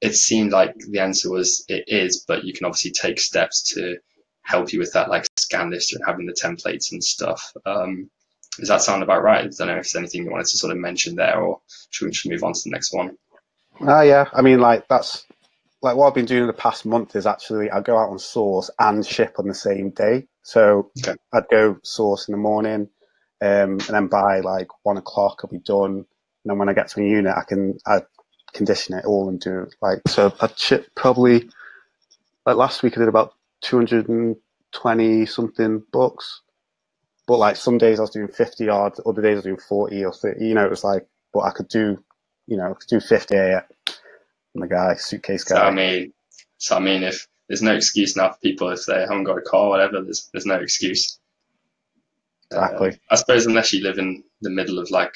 it seemed like the answer was it is, but you can obviously take steps to help you with that, like scan list and having the templates and stuff. Does that sound about right? I don't know if there's anything you wanted to sort of mention there, or should we just move on to the next one? Yeah, I mean, like that's like what I've been doing in the past month is actually I go out on source and ship on the same day. So I'd go source in the morning, and then by like 1 o'clock I'll be done. And then when I get to a unit, I condition it all and do like, so I'd ship probably, like last week I did about 220 something books, but like some days I was doing 50 yards, other days I was doing 40 or 30, you know, it was like, but I could do 50 I'm the guy, suitcase guy. So I mean, if there's no excuse now for people if they haven't got a car or whatever, there's no excuse. Exactly. I suppose unless you live in the middle of like,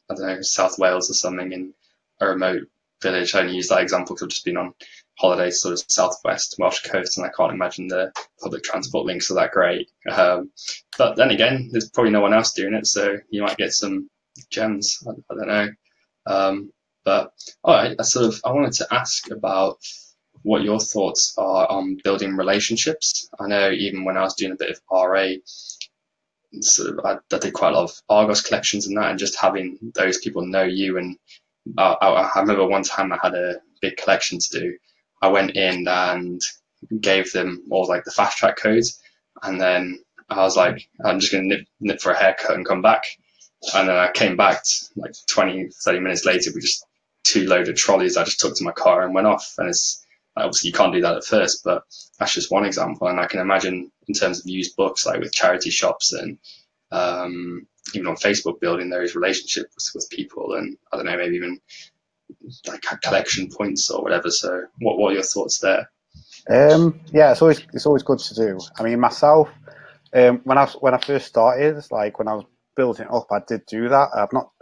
I don't know, South Wales or something in a remote village. I only use that example because I've just been on holiday sort of southwest Welsh coast, and I can't imagine the public transport links are that great. But then again, there's probably no one else doing it, so you might get some gems. I don't know. But all right, I wanted to ask about what your thoughts are on building relationships. I know even when I was doing a bit of RA, I did quite a lot of Argos collections and that, and just having those people know you. And I remember one time I had a big collection to do. I went in and gave them all like the fast track codes, and then I was like, I'm just going to nip for a haircut and come back. And then I came back like 20, 30 minutes later with just 2 loaded trolleys. I just took to my car and went off. And it's obviously you can't do that at first, but that's just one example. And I can imagine in terms of used books, like with charity shops and even on Facebook, building those relationships with people, and I don't know, maybe even like collection points or whatever. So what are your thoughts there? Yeah, it's always good to do. I mean, myself, when I first started, like when I was building it up, I did do that.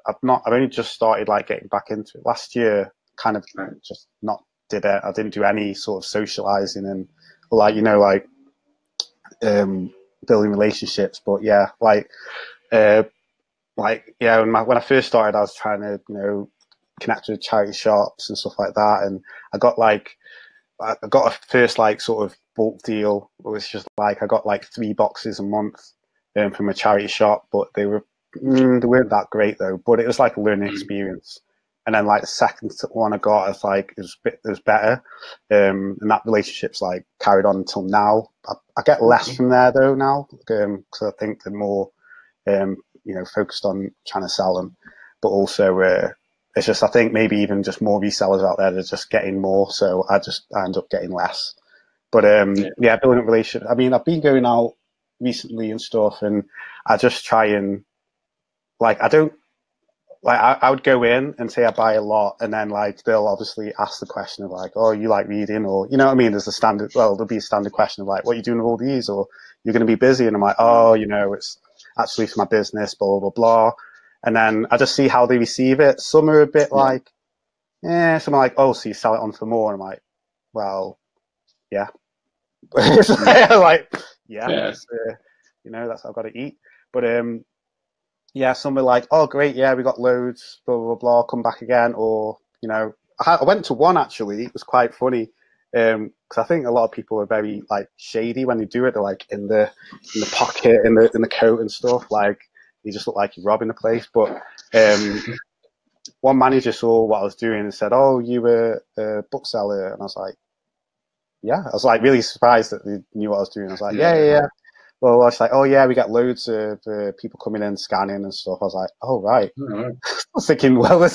I've only just started like getting back into it last year. Kind of just not did it. I didn't do any sort of socializing and building relationships. But yeah, when I first started, I was trying to connect with charity shops and stuff like that, and I got a first like sort of bulk deal. It was just like I got like 3 boxes a month from a charity shop, but they weren't that great though. But it was like a learning experience. And then like the second one I got, it was better, and that relationship's like carried on until now. I get less from there though now, because I think they're more focused on trying to sell them, but also it's just, I think maybe even just more resellers out there, they're just getting more, so I end up getting less. But building a relationship. I mean, I've been going out recently and stuff, and I just try and like, I don't like I would go in and say I buy a lot, and then like they'll obviously ask the question of like, oh, you like reading, or you know what I mean? There's a standard. Well, there'll be a standard question of like, what are you doing with all these, or you're going to be busy, and I'm like, oh, you know, it's actually for my business, blah blah blah. And then I just see how they receive it. Some are a bit Yeah. like, some are like, oh, so you sell it on for more, and I'm like, well, yeah, like, yeah, Yeah. you know, that's how I've got to eat. But yeah, some are like, oh, great, yeah, we got loads, blah, blah, blah, come back again. Or, you know, I went to one actually, it was quite funny. Because I think a lot of people are very like shady when they do it. They're like in the pocket, in the coat and stuff. Like you just look like you're robbing the place. But one manager saw what I was doing and said, "Oh, you were a bookseller," and I was like, "Yeah." I was like really surprised that they knew what I was doing. I was like, "Yeah, yeah, yeah." Well, I was like, "Oh yeah, we got loads of people coming in scanning and stuff." I was like, "Oh right." Right. I was thinking, well, I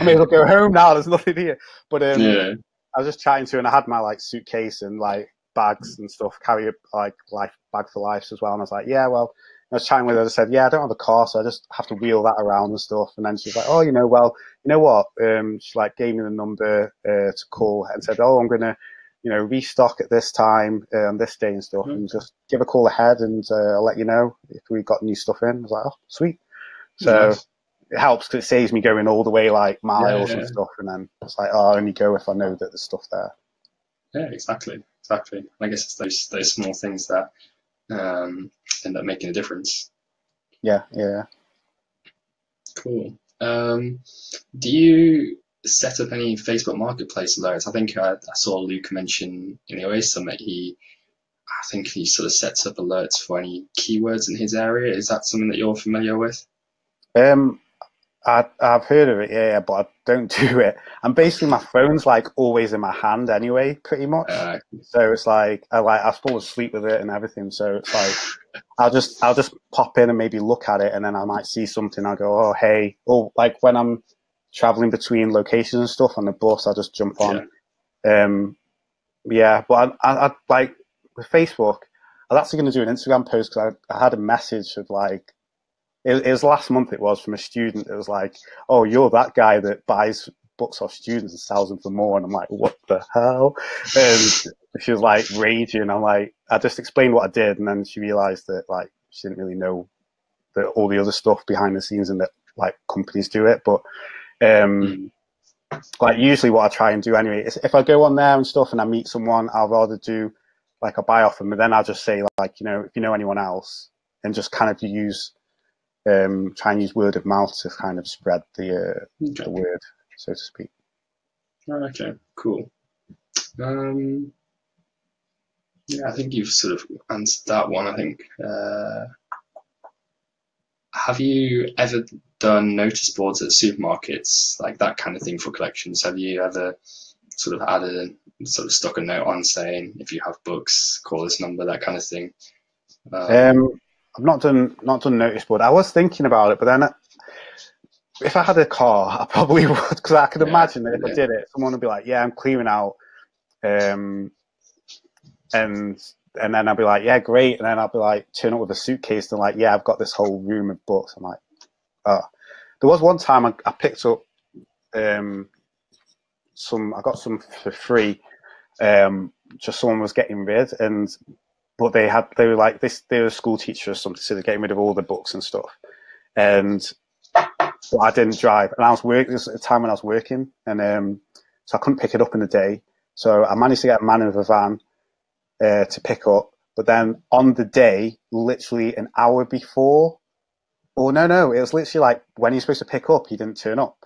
may as well go home now. There's nothing here. But Yeah. I was just chatting to her, and I had my like suitcase and like bags and stuff, carry a like life bag for life as well. And I was like, yeah, well, I was chatting with her. I said, yeah, I don't have a car, so I just have to wheel that around and stuff. And then she's like, oh, you know, well, you know what? She like gave me the number to call and said, oh, I'm gonna, you know, restock at this time on this day and stuff, and just give a call ahead, and I'll let you know if we got new stuff in. I was like, oh, sweet. So. Nice. It helps because it saves me going all the way like miles Yeah. and stuff, and then it's like, oh, I only go if I know that there's stuff there. Yeah, exactly. I guess it's those small things that end up making a difference. Yeah, yeah. Cool. Do you set up any Facebook Marketplace alerts? I think I saw Luke mention in the OA Summit I think he sort of sets up alerts for any keywords in his area. Is that something that you're familiar with? I've heard of it, yeah, but I don't do it. And basically, my phone's like always in my hand anyway, pretty much. So it's like I fall asleep with it and everything. So it's like I'll just pop in and maybe look at it, and then I might see something. I'll go, oh hey, or like when I'm traveling between locations and stuff on the bus, I'll just jump on. Yeah, but I like with Facebook, I was actually going to do an Instagram post because I had a message of like. It was last month. It was from a student. It was like, "Oh, you're that guy that buys books off students and sells them for more." And I'm like, "What the hell?" And she was like raging. I'm like, I just explained what I did, and then she realized that like she didn't really know that all the other stuff behind the scenes and that like companies do it. But like usually, what I try and do anyway is if I go on there and stuff and I meet someone, I'll rather do like a buy off them, but then I'll just say like, you know, if you know anyone else, and just kind of use. Try and use word of mouth to kind of spread the word, so to speak. Okay, cool. Yeah, I think you've sort of answered that one. I think. Have you ever done notice boards at supermarkets, like that kind of thing for collections? Have you ever sort of stuck a note on saying if you have books, call this number, that kind of thing? I've not done notice board. I was thinking about it, but then if I had a car, I probably would, because I could imagine that if I did it, someone would be like, "Yeah, I'm clearing out," and then I'd be like, "Yeah, great," and then I'll be like, turn up with a suitcase and like, "Yeah, I've got this whole room of books." I'm like, "Oh." There was one time I picked up I got some for free. Just someone was getting rid, but they were like this. They were a school teacher or something, so they're getting rid of all the books and stuff. But I didn't drive, and I was working. This was at a time when I was working, and so I couldn't pick it up in the day. So I managed to get a man in a van to pick up. But then on the day, literally an hour before, or no, it was literally like when he was supposed to pick up, he didn't turn up.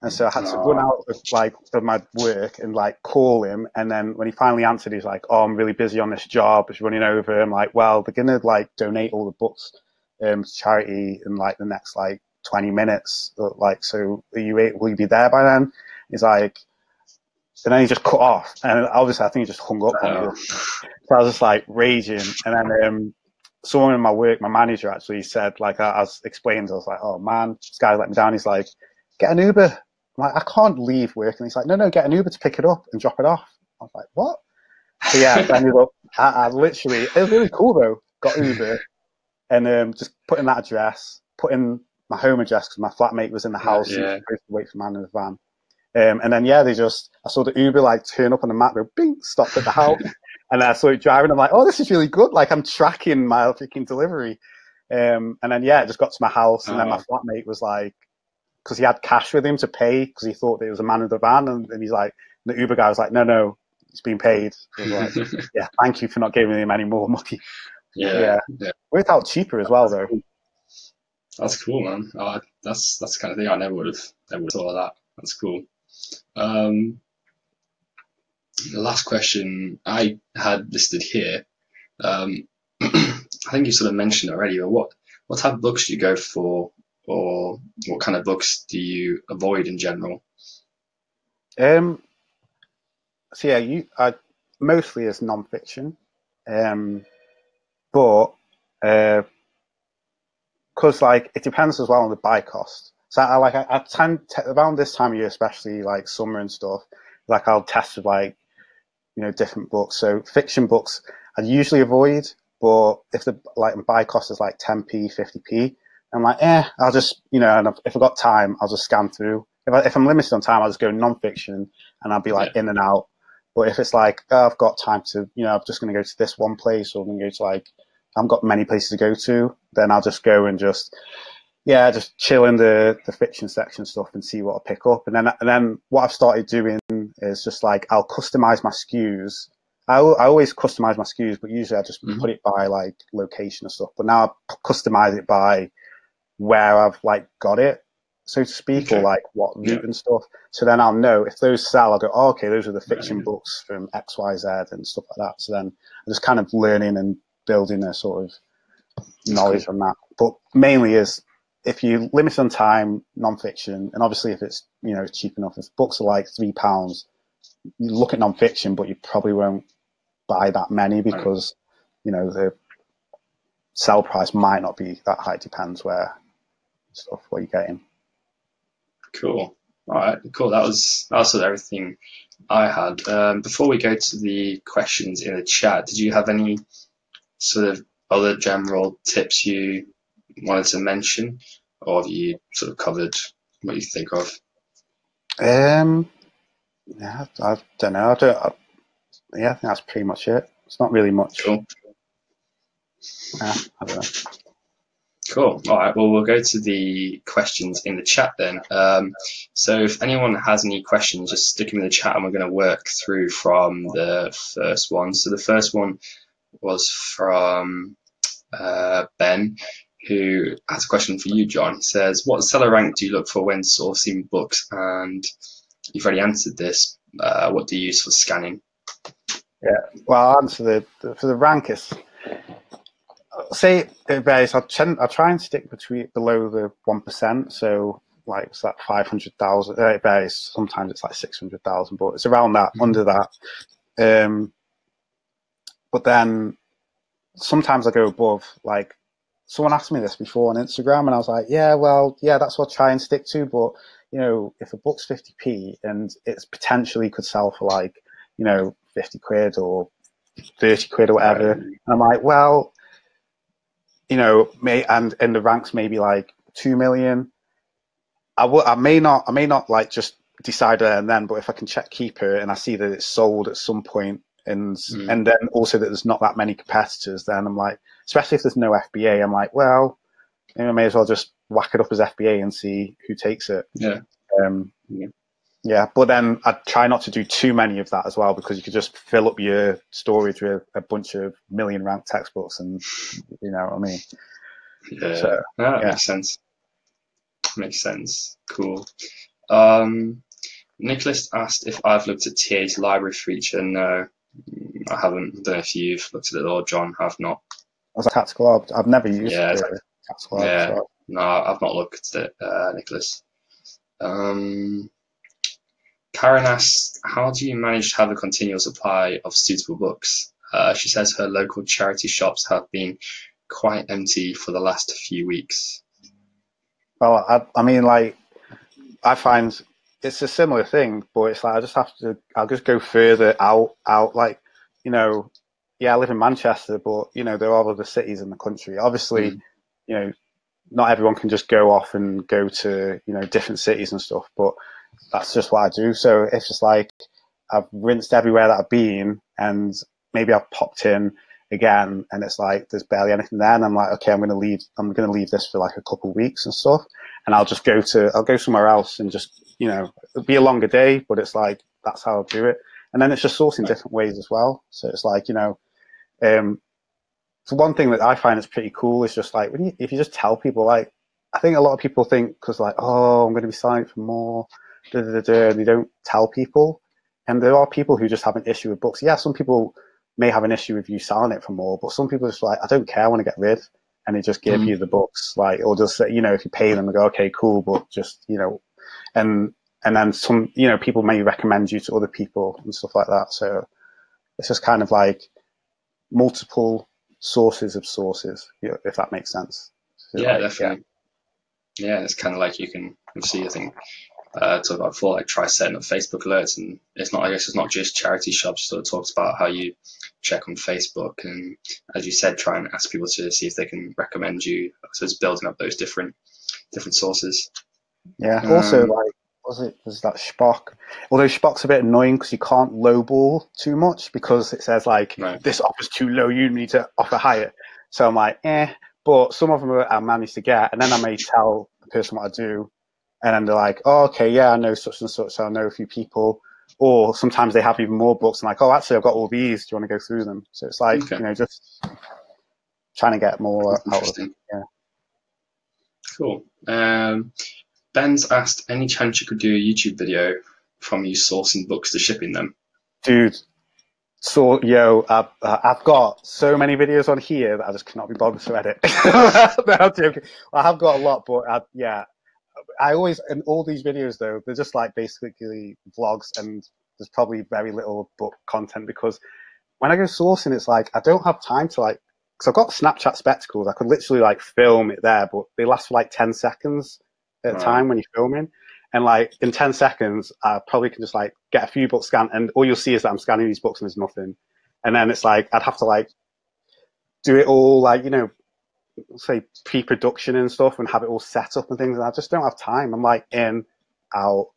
And so I had to run out of my work and like call him. And then when he finally answered, he's like, "Oh, I'm really busy on this job. It's running over." I'm like, "Well, they're gonna like donate all the books to charity in like the next like 20 minutes. Like, so will you be there by then?" He's like, and then he just cut off. And obviously, I think he just hung up on me. So I was just like raging. And then someone in my work, my manager actually said, like, I was explained, I was like, "Oh man, this guy let me down." He's like, "Get an Uber." I'm like, "I can't leave work." And he's like, no, get an Uber to pick it up and drop it off. I was like, "What?" So yeah, so I ended up, I literally, it was really cool though, got Uber and just put in that address, put in my home address because my flatmate was in the house and was Yeah. supposed to wait for man in the van. And then yeah, I saw the Uber like turn up on the map, go bing, stopped at the house, and I saw it driving. I'm like, oh, this is really good. Like I'm tracking my freaking delivery. And then yeah, it just got to my house, and then my flatmate was like, because he had cash with him to pay because he thought that it was a man in the van, and he's like, the Uber guy was like, no, it's been paid. I was like, yeah, thank you for not giving him any more money. Yeah. Worked out cheaper as well though. That's cool, man. That's the kind of thing I never would have thought of that. That's cool. The last question I had listed here, I think you sort of mentioned already, but what type of books do you go for, or what kind of books do you avoid in general? So yeah, I mostly is non-fiction, but because like it depends as well on the buy cost. So I tend to, around this time of year, especially like summer and stuff, like I'll test with like different books. So fiction books I usually avoid, but if the like buy cost is like 10p, 50p, I'm like, I'll just and if I've got time, I'll just scan through. If I'm limited on time, I'll just go non-fiction and I'll be like in and out. But if it's like, I've got time to, I'm just going to go to this one place, or I'm going to go to like, I haven't got many places to go to, then I'll just go and just chill in the fiction section stuff and see what I pick up. And then what I've started doing is just like, I'll customize my SKUs. I always customize my SKUs, but usually I just put it by like location and stuff. But now I customize it by where I've like got it, so to speak, or like what route and stuff. So then I'll know if those sell, I'll go, oh, okay, those are the fiction books from XYZ and stuff like that. So then I'm just kind of learning and building a sort of knowledge on that. But mainly is if you limit on time, non-fiction, and obviously if it's cheap enough. If books are like £3, you look at non-fiction, but you probably won't buy that many because the sell price might not be that high. Depends where stuff what you're getting. Cool. All right. Cool. That was sort of everything I had. Before we go to the questions in the chat, did you have any sort of other general tips you wanted to mention, or have you sort of covered what you think of? Yeah, I don't know. I think that's pretty much it. It's not really much. Cool. I don't know. Cool. All right. Well, we'll go to the questions in the chat then. So if anyone has any questions, just stick them in the chat and we're going to work through from the first one. So the first one was from Ben, who has a question for you, John. He says, what seller rank do you look for when sourcing books? And you've already answered this. What do you use for scanning? Yeah. Well, I'll answer for the rank is, say it varies. I'll try and stick below the 1%. So like it's that 500,000. It varies. Sometimes it's like 600,000, but it's around that, under that. But then sometimes I go above. Like someone asked me this before on Instagram, and I was like, yeah, that's what I try and stick to. But if a book's 50p and it's potentially could sell for like 50 quid or 30 quid or whatever, and I'm like, well. And in the ranks maybe like 2 million. I may not like just decide there and then, but if I can check Keeper and I see that it's sold at some point, and then also that there's not that many competitors, then I'm like, especially if there's no FBA, I'm like, well, I may as well just whack it up as FBA and see who takes it. Yeah, but then I try not to do too many of that as well, because you could just fill up your storage with a bunch of million ranked textbooks, and you know what I mean. Yeah, so, that makes sense. Makes sense. Cool. Nicholas asked if I've looked at TA's library feature. No, I haven't. I don't know if you've looked at it or John have not. As a tactical, I've never used tactical. Yeah, no, I've not looked at it, Nicholas. Karen asks, how do you manage to have a continual supply of suitable books? She says her local charity shops have been quite empty for the last few weeks. Well, I mean, like, I find it's a similar thing, but it's like I'll just go further out. Like, I live in Manchester, but there are other cities in the country. Obviously, not everyone can just go off and go to, you know, different cities and stuff, but that's just what I do. So it's just like I've rinsed everywhere that I've been, and maybe I've popped in again, and it's like there's barely anything there, and I'm like, okay, I'm going to leave this for like a couple of weeks and stuff, and I'll go somewhere else and just, you know, it'll be a longer day, but it's like that's how I'll do it. And then it's just sourcing different ways as well. So it's like, you know, so one thing that I find is pretty cool is just like if you just tell people, like, I think a lot of people think, because like, oh, I'm going to be selling it for more, and they don't tell people. And there are people who just have an issue with books. Yeah, some people may have an issue with you selling it for more, but some people are just like, I don't care, I want to get rid, and they just give you the books, like, or just say, you know, if you pay them, they go, okay, cool, but just, you know, and then some, you know, people may recommend you to other people and stuff like that. So it's just kind of like multiple sources of sources, you know, if that makes sense. So Yeah, like, definitely. Yeah, it's kind of like you can see, I think, talk about before, like try setting up Facebook alerts, and it's not, I guess it's not just charity shops, so it talks about how you check on Facebook, and as you said, try and ask people to see if they can recommend you. So it's building up those different sources. yeah. Also, like, was that Spock? Although Spock's a bit annoying because you can't lowball too much, because it says like, right. this offer's too low, you need to offer higher. So I'm like, but some of them I managed to get, and then I may tell the person what I do, and then they're like, oh, okay, yeah, I know such and such, so I know a few people. Or sometimes they have even more books, and like, oh, actually, I've got all these, do you want to go through them? So it's like, Okay. you know, just trying to get more That's out of it. interesting. Yeah. Cool. Ben's asked, any chance you could do a YouTube video from you sourcing books to shipping them? Dude, so, I've got so many videos on here that I just cannot be bothered to edit. No, I'm joking. I have got a lot, but I always, in all these videos though, they're just like basically vlogs, and there's probably very little book content, because when I go sourcing, it's like I don't have time to, like, because I've got Snapchat spectacles, I could literally like film it there, but they last for like 10 seconds at a time when you're filming. And like in 10 seconds, I probably can just like get a few books scanned, and all you'll see is that I'm scanning these books and there's nothing. And then it's like I'd have to like do it all, like, you know, say pre-production and stuff, and have it all set up and things. And I just don't have time. I'm like in, out.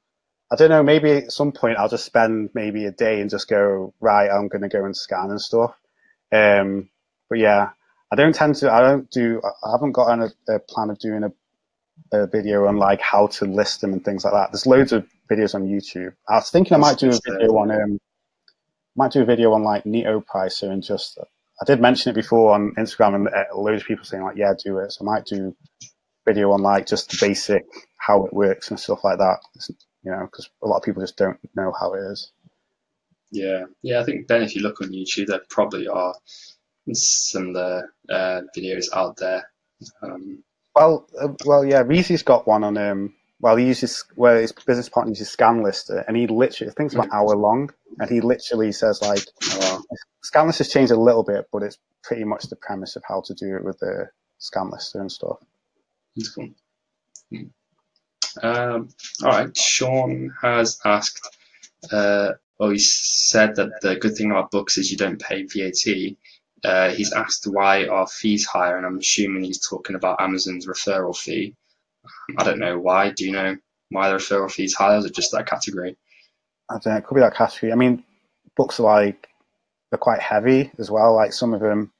I don't know. Maybe at some point I'll just spend maybe a day and just go, right, I'm going to go and scan and stuff. But yeah, I haven't got a plan of doing a video on like how to list them and things like that. There's loads of videos on YouTube. I was thinking I might do a video on like Neto Pricer, and just, I did mention it before on Instagram, and loads of people saying like, yeah, do it. So I might do a video on like just the basic how it works and stuff like that. You know, because a lot of people just don't know how it is. Yeah, I think, Ben, if you look on YouTube, there probably are similar videos out there. Yeah, Reezy's got one on he uses, where his business partner uses Scan Lister, and he literally, I think it's about an hour long, and he literally says like, Scan Lister's changed a little bit, but it's pretty much the premise of how to do it with the Scan Lister and stuff. That's cool. All right, Sean has asked, he said that the good thing about books is you don't pay VAT. He's asked why are fees higher, and I'm assuming he's talking about Amazon's referral fee. I don't know why. Do you know why the referral fee is higher? Or is it just that category? I don't know. It could be that category. I mean, books are like, they're quite heavy as well. Like some of them,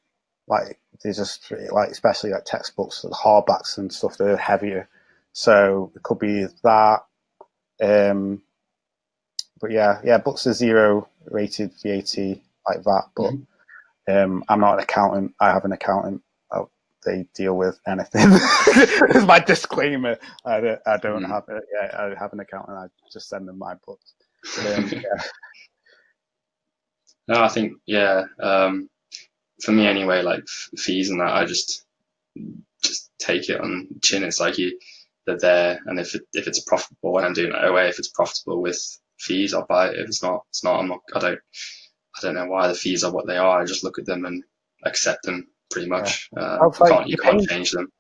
like they're just like, especially like textbooks, the hardbacks and stuff, they're heavier. So it could be that. But yeah, books are zero rated VAT like that. But I'm not an accountant. I have an accountant. They deal with anything. It's my disclaimer. I don't have it. Yeah, I have an accountant. I just send them my books. No, I think for me anyway, like fees and that, I just take it on chin. It's like they're there, and if it's profitable, when I'm doing it OA, if it's profitable with fees, I'll buy it. If it's not, it's not. I don't know why the fees are what they are. I just look at them and accept them pretty much. You can't change them.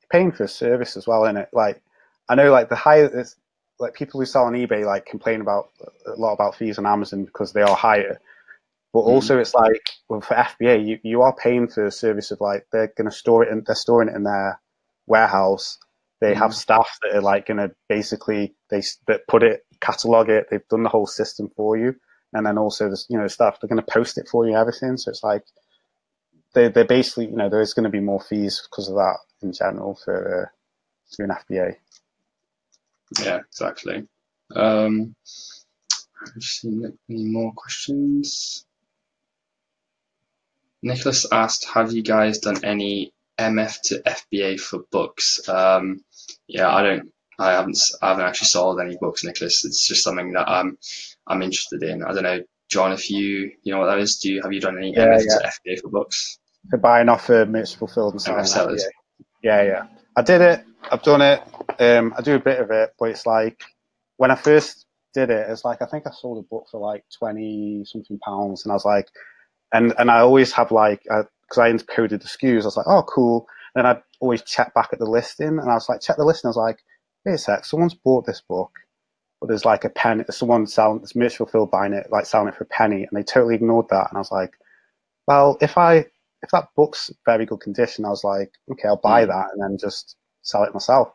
You're paying for a service as well, isn't it? Like, I know, like the higher, like people who sell on eBay like complain about a lot about fees on Amazon because they are higher. But also, it's like, well, for FBA, you are paying for a service of like they're going to store it, and they're storing it in their warehouse. They have staff that are like going to basically that put it, catalog it. They've done the whole system for you, and then also there's staff they're going to post it for you, and everything. So it's like they're basically there's going to be more fees because of that in general for an FBA. Yeah, exactly. Just any more questions? Nicholas asked, have you guys done any MF to FBA for books? Yeah, I haven't actually sold any books, Nicholas. It's just something that I'm interested in. I don't know, John, if you know what that is. Have you done any MF to FBA for books? For buying off a merch fulfilled and selling MF sellers. Yeah. I did it. I've done it. I do a bit of it, but it's like when I first did it, it's like I think I sold a book for like 20 something pounds, and I was like, and I always have like because I encoded the SKUs, I was like, oh cool. And then I'd always check back at the listing, and I was like, check the listing. I was like, wait a sec, someone's bought this book, but there's like a penny. Someone selling this merch fulfilled buying it, like selling it for a penny, and they totally ignored that. And I was like, well, if that book's very good condition, I was like, okay, I'll buy that and then just sell it myself.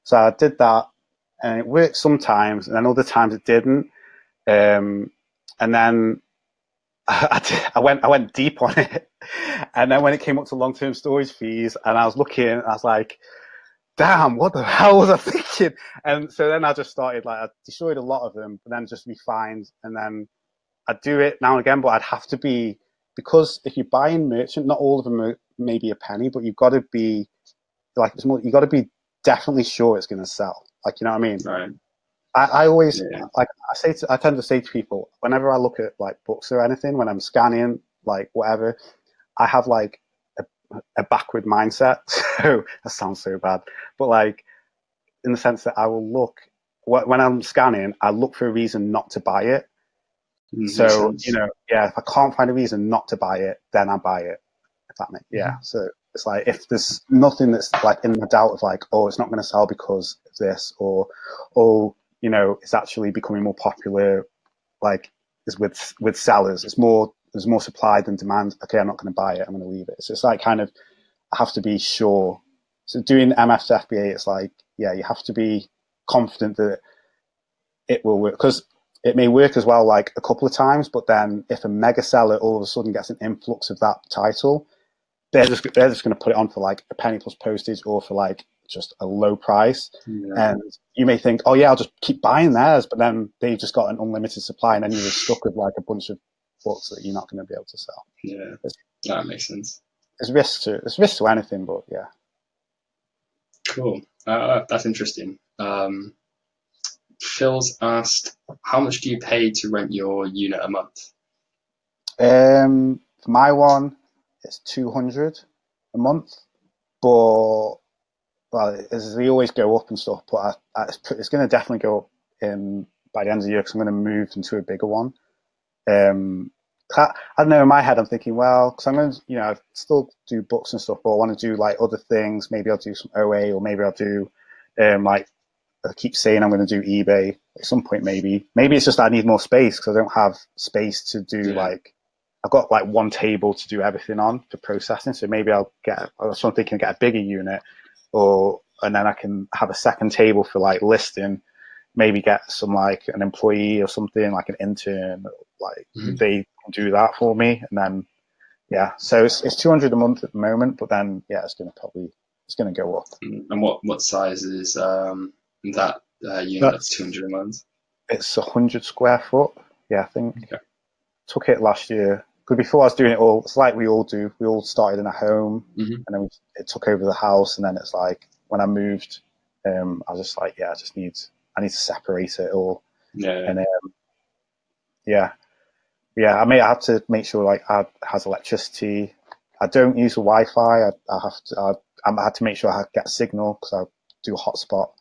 So I did that, and it worked sometimes, and then other times it didn't. And then I went deep on it, and then when it came up to long-term storage fees, and I was looking, and I was like, damn, what the hell was I thinking? And so then I just started, like, I destroyed a lot of them, but then just refined, and then I'd do it now and again, but I'd have to be, because if you buy in merchant, not all of them are maybe a penny, but you've got to be like, you've got to be definitely sure it's going to sell. Like, you know what I mean? Right. I always like I tend to say to people whenever I look at like books or anything, when I'm scanning like whatever, I have like a backward mindset. So that sounds so bad, but like in the sense that I will look when I'm scanning, I look for a reason not to buy it. So if I can't find a reason not to buy it, then I buy it. If that makes So it's like if there's nothing that's like in the doubt of like, oh, it's not going to sell because of this, or it's actually becoming more popular. Like is with sellers, there's more supply than demand. Okay, I'm not going to buy it. I'm going to leave it. So it's like kind of I have to be sure. So doing MF to FBA, it's like you have to be confident that it will work, because it may work as well like a couple of times, but then if a mega seller all of a sudden gets an influx of that title, they're just going to put it on for like a penny plus postage or for like just a low price. And you may think, oh yeah, I'll just keep buying theirs, but then they've just got an unlimited supply, and then you're stuck with like a bunch of books that you're not going to be able to sell. Yeah, that makes sense. There's risk to anything, but yeah. Cool. That's interesting. Phil's asked, how much do you pay to rent your unit a month? For my one, it's 200 a month, but as they always go up and stuff. But it's going to definitely go up by the end of the year, because I'm going to move into a bigger one. I don't know. In my head, I'm thinking, well, because I'm going to, I still do books and stuff, but I want to do like other things. Maybe I'll do some OA, or maybe I'll do like I keep saying I'm going to do eBay at some point. Maybe it's just I need more space, because I don't have space to do like. I've got like one table to do everything on for processing, so maybe I'll get. I was thinking get a bigger unit, and then I can have a second table for like listing. Maybe get some like an employee or something, like an intern, like they can do that for me, and then so it's 200 a month at the moment, but then it's going to go up. And what size is that unit that's 200 a month? It's 100 square foot. Yeah, I think took it last year. Because before I was doing it all, it's like we all do. We all started in a home, and then it took over the house, and then it's like when I moved, I was just like, I need to separate it all. And I may have to make sure like it has electricity. I don't use the Wi-Fi. I had to make sure I get a signal, because I do hotspot.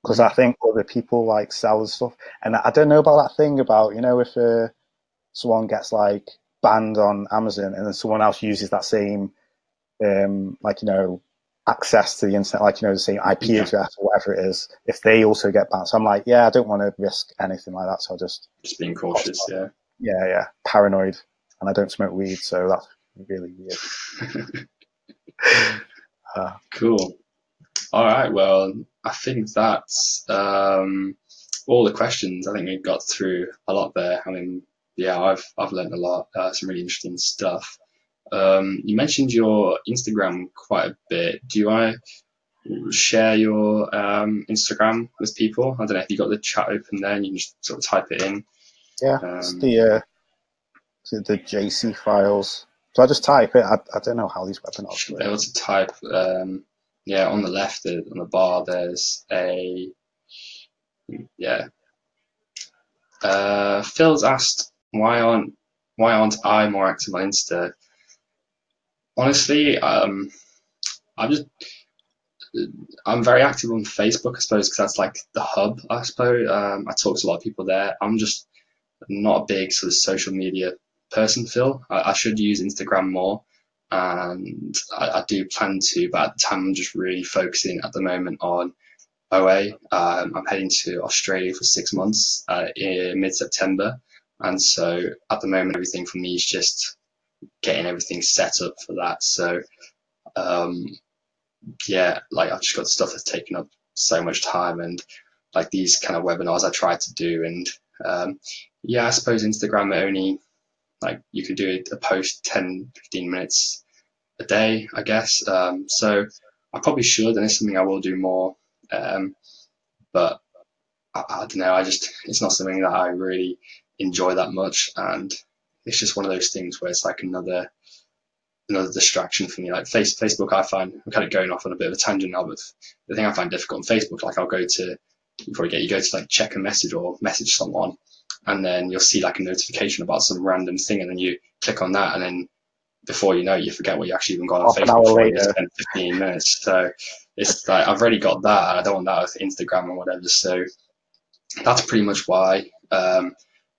Because I think other people like sell stuff, and I don't know about that thing about if someone gets like banned on Amazon, and then someone else uses that same access to the internet, like the same IP address or whatever it is, if they also get banned. So I'm like, I don't want to risk anything like that, so I'll just being cautious. Paranoid. And I don't smoke weed, so that's really weird. Cool. All right. Well, I think that's all the questions. I think we've got through a lot there. I mean, yeah, I've learned a lot. Some really interesting stuff. You mentioned your Instagram quite a bit. Do you want to share your Instagram with people? I don't know if you got the chat open there and you can just sort of type it in. Yeah, it's Um, the JC files. So I just type it. I don't know how these webinars should be work. able to type. Yeah, on the left on the bar, there's a yeah. Phil's asked why aren't I more active on Insta? Honestly, I'm just I'm very active on Facebook, I suppose, because that's like the hub. I suppose I talk to a lot of people there. I'm just not a big sort of social media person, Phil. I should use Instagram more, and I do plan to, but at the time I'm just really focusing at the moment on OA. I'm heading to Australia for 6 months in mid-September, and so at the moment everything for me is just getting everything set up for that. So um, yeah, like I've just got stuff that's taken up so much time, and like these kind of webinars I try to do, and yeah, I suppose Instagram only like you could do a post 10-15 minutes a day, I guess. So I probably should, and it's something I will do more. Um, but I don't know. It's not something that I really enjoy that much, and it's just one of those things where it's like another distraction for me. Like Facebook, I find I'm kind of going off on a bit of a tangent now, but the thing I find difficult on Facebook, like I'll go to you go to like check a message or message someone, and then you'll see like a notification about some random thing, and then you click on that, and then before you know it, you forget what you actually even got on Half an Facebook hour for, and you later. spent 15 minutes. So it's like I've already got that, and I don't want that with Instagram or whatever. So that's pretty much why.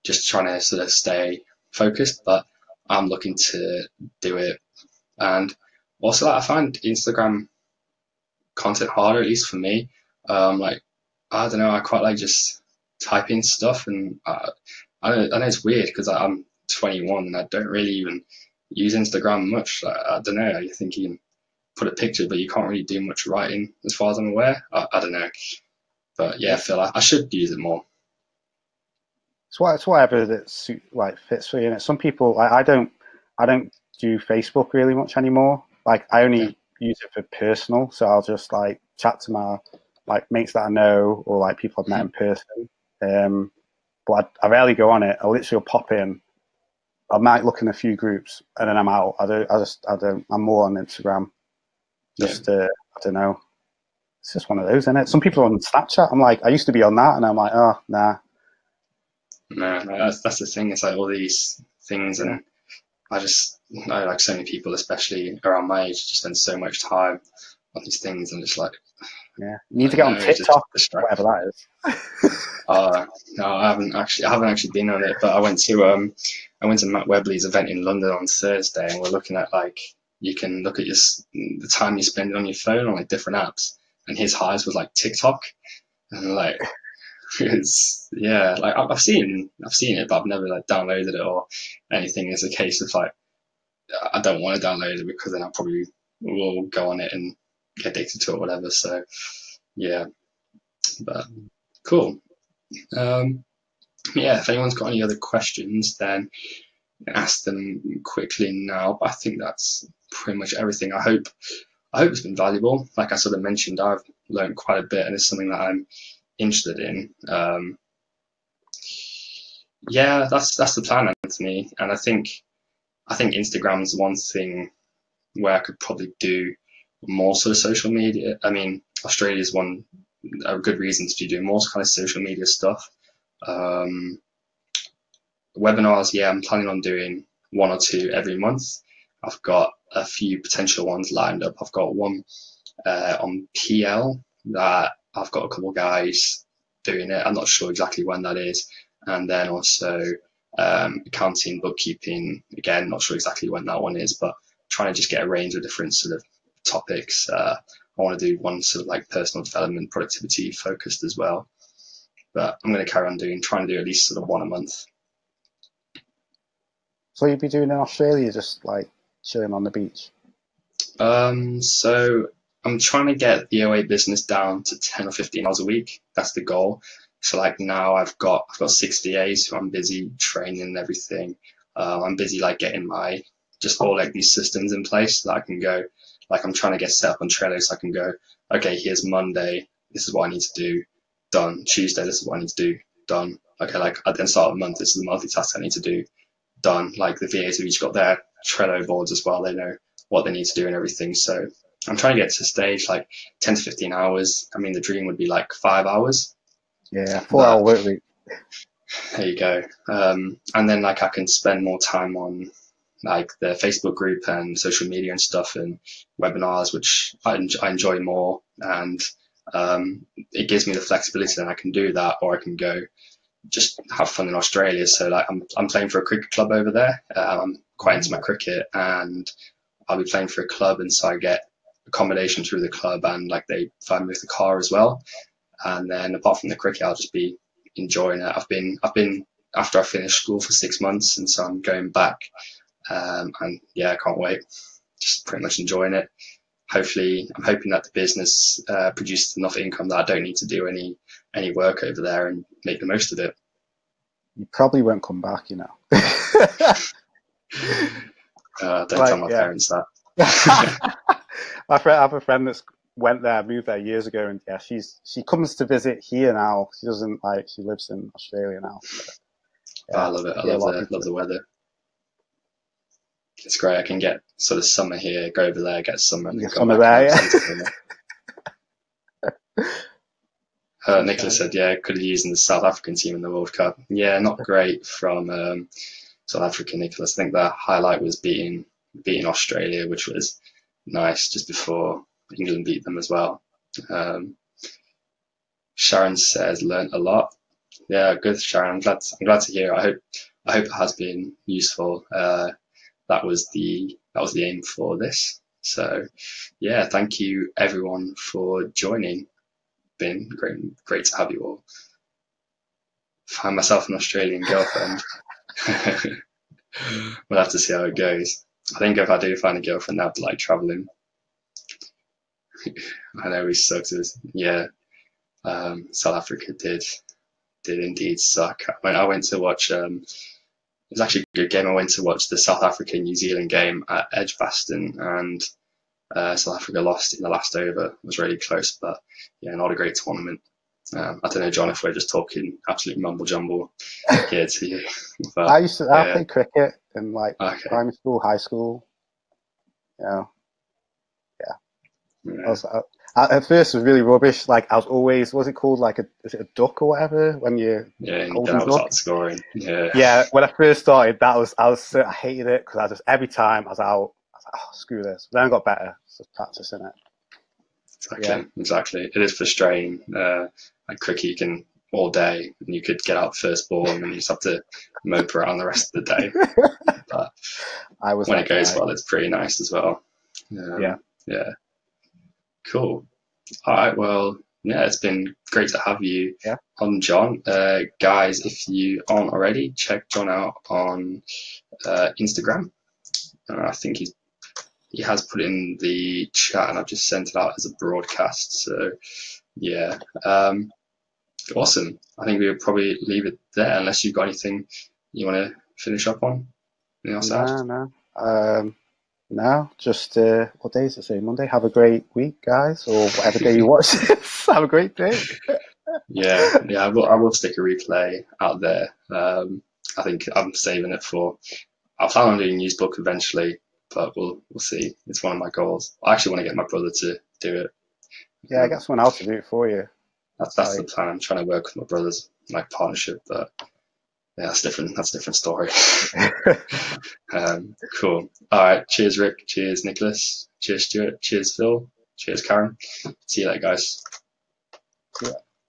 Just trying to sort of stay focused, but I'm looking to do it. And also, like, I find Instagram content harder, at least for me. Like, I don't know, I quite like just typing stuff, and I know it's weird because I'm 21 and I don't really even use Instagram much. I don't know. I think you can put a picture, but you can't really do much writing, as far as I'm aware. I don't know, but yeah, I feel like I should use it more. It's whatever that like fits for you. And some people, like, I don't do Facebook really much anymore. Like I Yeah, only use it for personal, so I'll just like chat to my like mates that I know or like people I've met in person. Um, but I rarely go on it. I literally will pop in. I might look in a few groups and then I'm out. I don't. I'm more on Instagram. yeah. Just I don't know. It's just one of those, isn't it? Some people are on Snapchat. I'm like, I used to be on that, and I'm like, oh nah. No, that's the thing. It's like all these things, Yeah, and I just know like so many people, especially around my age, just spend so much time on these things, and just like yeah. You need I to don't get on know, it's just TikTok, whatever distracting. that is. No, I haven't actually been on it, but I went to Matt Webley's event in London on Thursday, and we're looking at like you can look at the time you spend on your phone on like different apps, and his highs was like TikTok, and like it's yeah, like I've seen it, but I've never like downloaded it or anything. It's a case of like I don't want to download it because then I probably will go on it and get addicted to it or whatever. So yeah, but cool. Um, yeah, if anyone's got any other questions, then ask them quickly now. But I think that's pretty much everything. I hope it's been valuable. Like I sort of mentioned, I've learned quite a bit, and it's something that I'm interested in. Yeah, that's the plan, Anthony. And I think Instagram's one thing where I could probably do more sort of social media. I mean, Australia's one a good reason to be doing more kind of social media stuff. Um, Webinars, yeah, I'm planning on doing one or two every month. I've got a few potential ones lined up. I've got one on PL that I've got a couple of guys doing it. I'm not sure exactly when that is. And then also accounting, bookkeeping, again, not sure exactly when that one is, but trying to just get a range of different sort of topics. I want to do one sort of like personal development, productivity focused as well. But I'm going to carry on trying to do at least sort of one a month. So you'd be doing in Australia, just like chilling on the beach. So I'm trying to get the OA business down to 10 or 15 hours a week. That's the goal. So like now I've got 60 A's, so I'm busy training and everything. I'm busy like getting my just all like these systems in place so that I can go. Like I'm trying to get set up on Trello so I can go. Okay, here's Monday. This is what I need to do. Done. Tuesday. This is what I need to do. Done. Okay, like I then start a month. This is the monthly task I need to do. Done. Like the VAs have each got their Trello boards as well. They know what they need to do and everything. So I'm trying to get to a stage like 10 to 15 hours. I mean, the dream would be like 5 hours. Yeah, 4 hour work week. There you go. And then like I can spend more time on like the Facebook group and social media and stuff and webinars, which I enjoy more. And it gives me the flexibility that I can do that, or I can go just have fun in Australia. So like I'm playing for a cricket club over there. I'm quite into my cricket, and I'll be playing for a club, and so I get accommodation through the club, and like they fund me with the car as well. And then apart from the cricket, I'll just be enjoying it. I've been after I finished school for 6 months, and so I'm going back. And yeah, I can't wait. Just pretty much enjoying it. Hopefully, I'm hoping that the business produces enough income that I don't need to do any work over there and make the most of it. You probably won't come back, you know. Don't tell my parents that. I have a friend that's moved there years ago, and yeah, she comes to visit here now. She doesn't she lives in Australia now. So, yeah, I love it. I love the weather. It's great. I can get sort of summer here, go over there, get summer, and then come back. Nicholas said, yeah, could have used in the South African team in the World Cup. Yeah, not great from South Africa, Nicholas. I think the highlight was beating Australia, which was nice just before England beat them as well. Sharon says, learned a lot. Yeah, good, Sharon. I'm glad to hear. I hope it has been useful. That was the aim for this. So yeah, thank you everyone for joining. Been great to have you all. Find myself an Australian girlfriend. We'll have to see how it goes. I think if I do find a girlfriend, I'd like traveling. I know we sucked. Yeah, South Africa did indeed suck. I went to watch. It was actually a good game. I went to watch the South Africa New Zealand game at Edgbaston, and South Africa lost in the last over. It was really close, but yeah, not a great tournament. I don't know, John, if we're just talking absolute mumble jumble here to you. But, I played cricket in primary school, high school. Yeah. At first it was really rubbish. Like I was always, what's it called? Is it a duck or whatever? When you out scoring. Yeah. Yeah. When I first started, I hated it because every time I was out, I was like, oh, screw this. But then I got better. Just practicing it. Exactly. It is frustrating. Like cricket, you can all day, and you could get out first ball, and then you just have to mope around the rest of the day. But when it goes well, it's pretty nice as well. Yeah. Cool. All right. Well, yeah, it's been great to have you on, John. Guys, if you aren't already, check John out on Instagram. I think he has put it in the chat, and I've just sent it out as a broadcast. So, yeah. Awesome. I think we'll probably leave it there unless you've got anything you want to finish up on. Anything else? No, just what day is it? Say Monday. Have a great week, guys, or whatever day you watch this. Have a great day. Yeah. I will stick a replay out there. I think I'm saving it for. I plan on doing news book eventually, but we'll see. It's one of my goals. I actually want to get my brother to do it. Yeah, I got someone else to do it for you. That's the plan. I'm trying to work with my brothers, like partnership, but. Yeah, that's different. That's a different story. Cool. All right. Cheers, Rick. Cheers, Nicholas. Cheers, Stuart. Cheers, Phil. Cheers, Karen. See you later, guys. Yeah.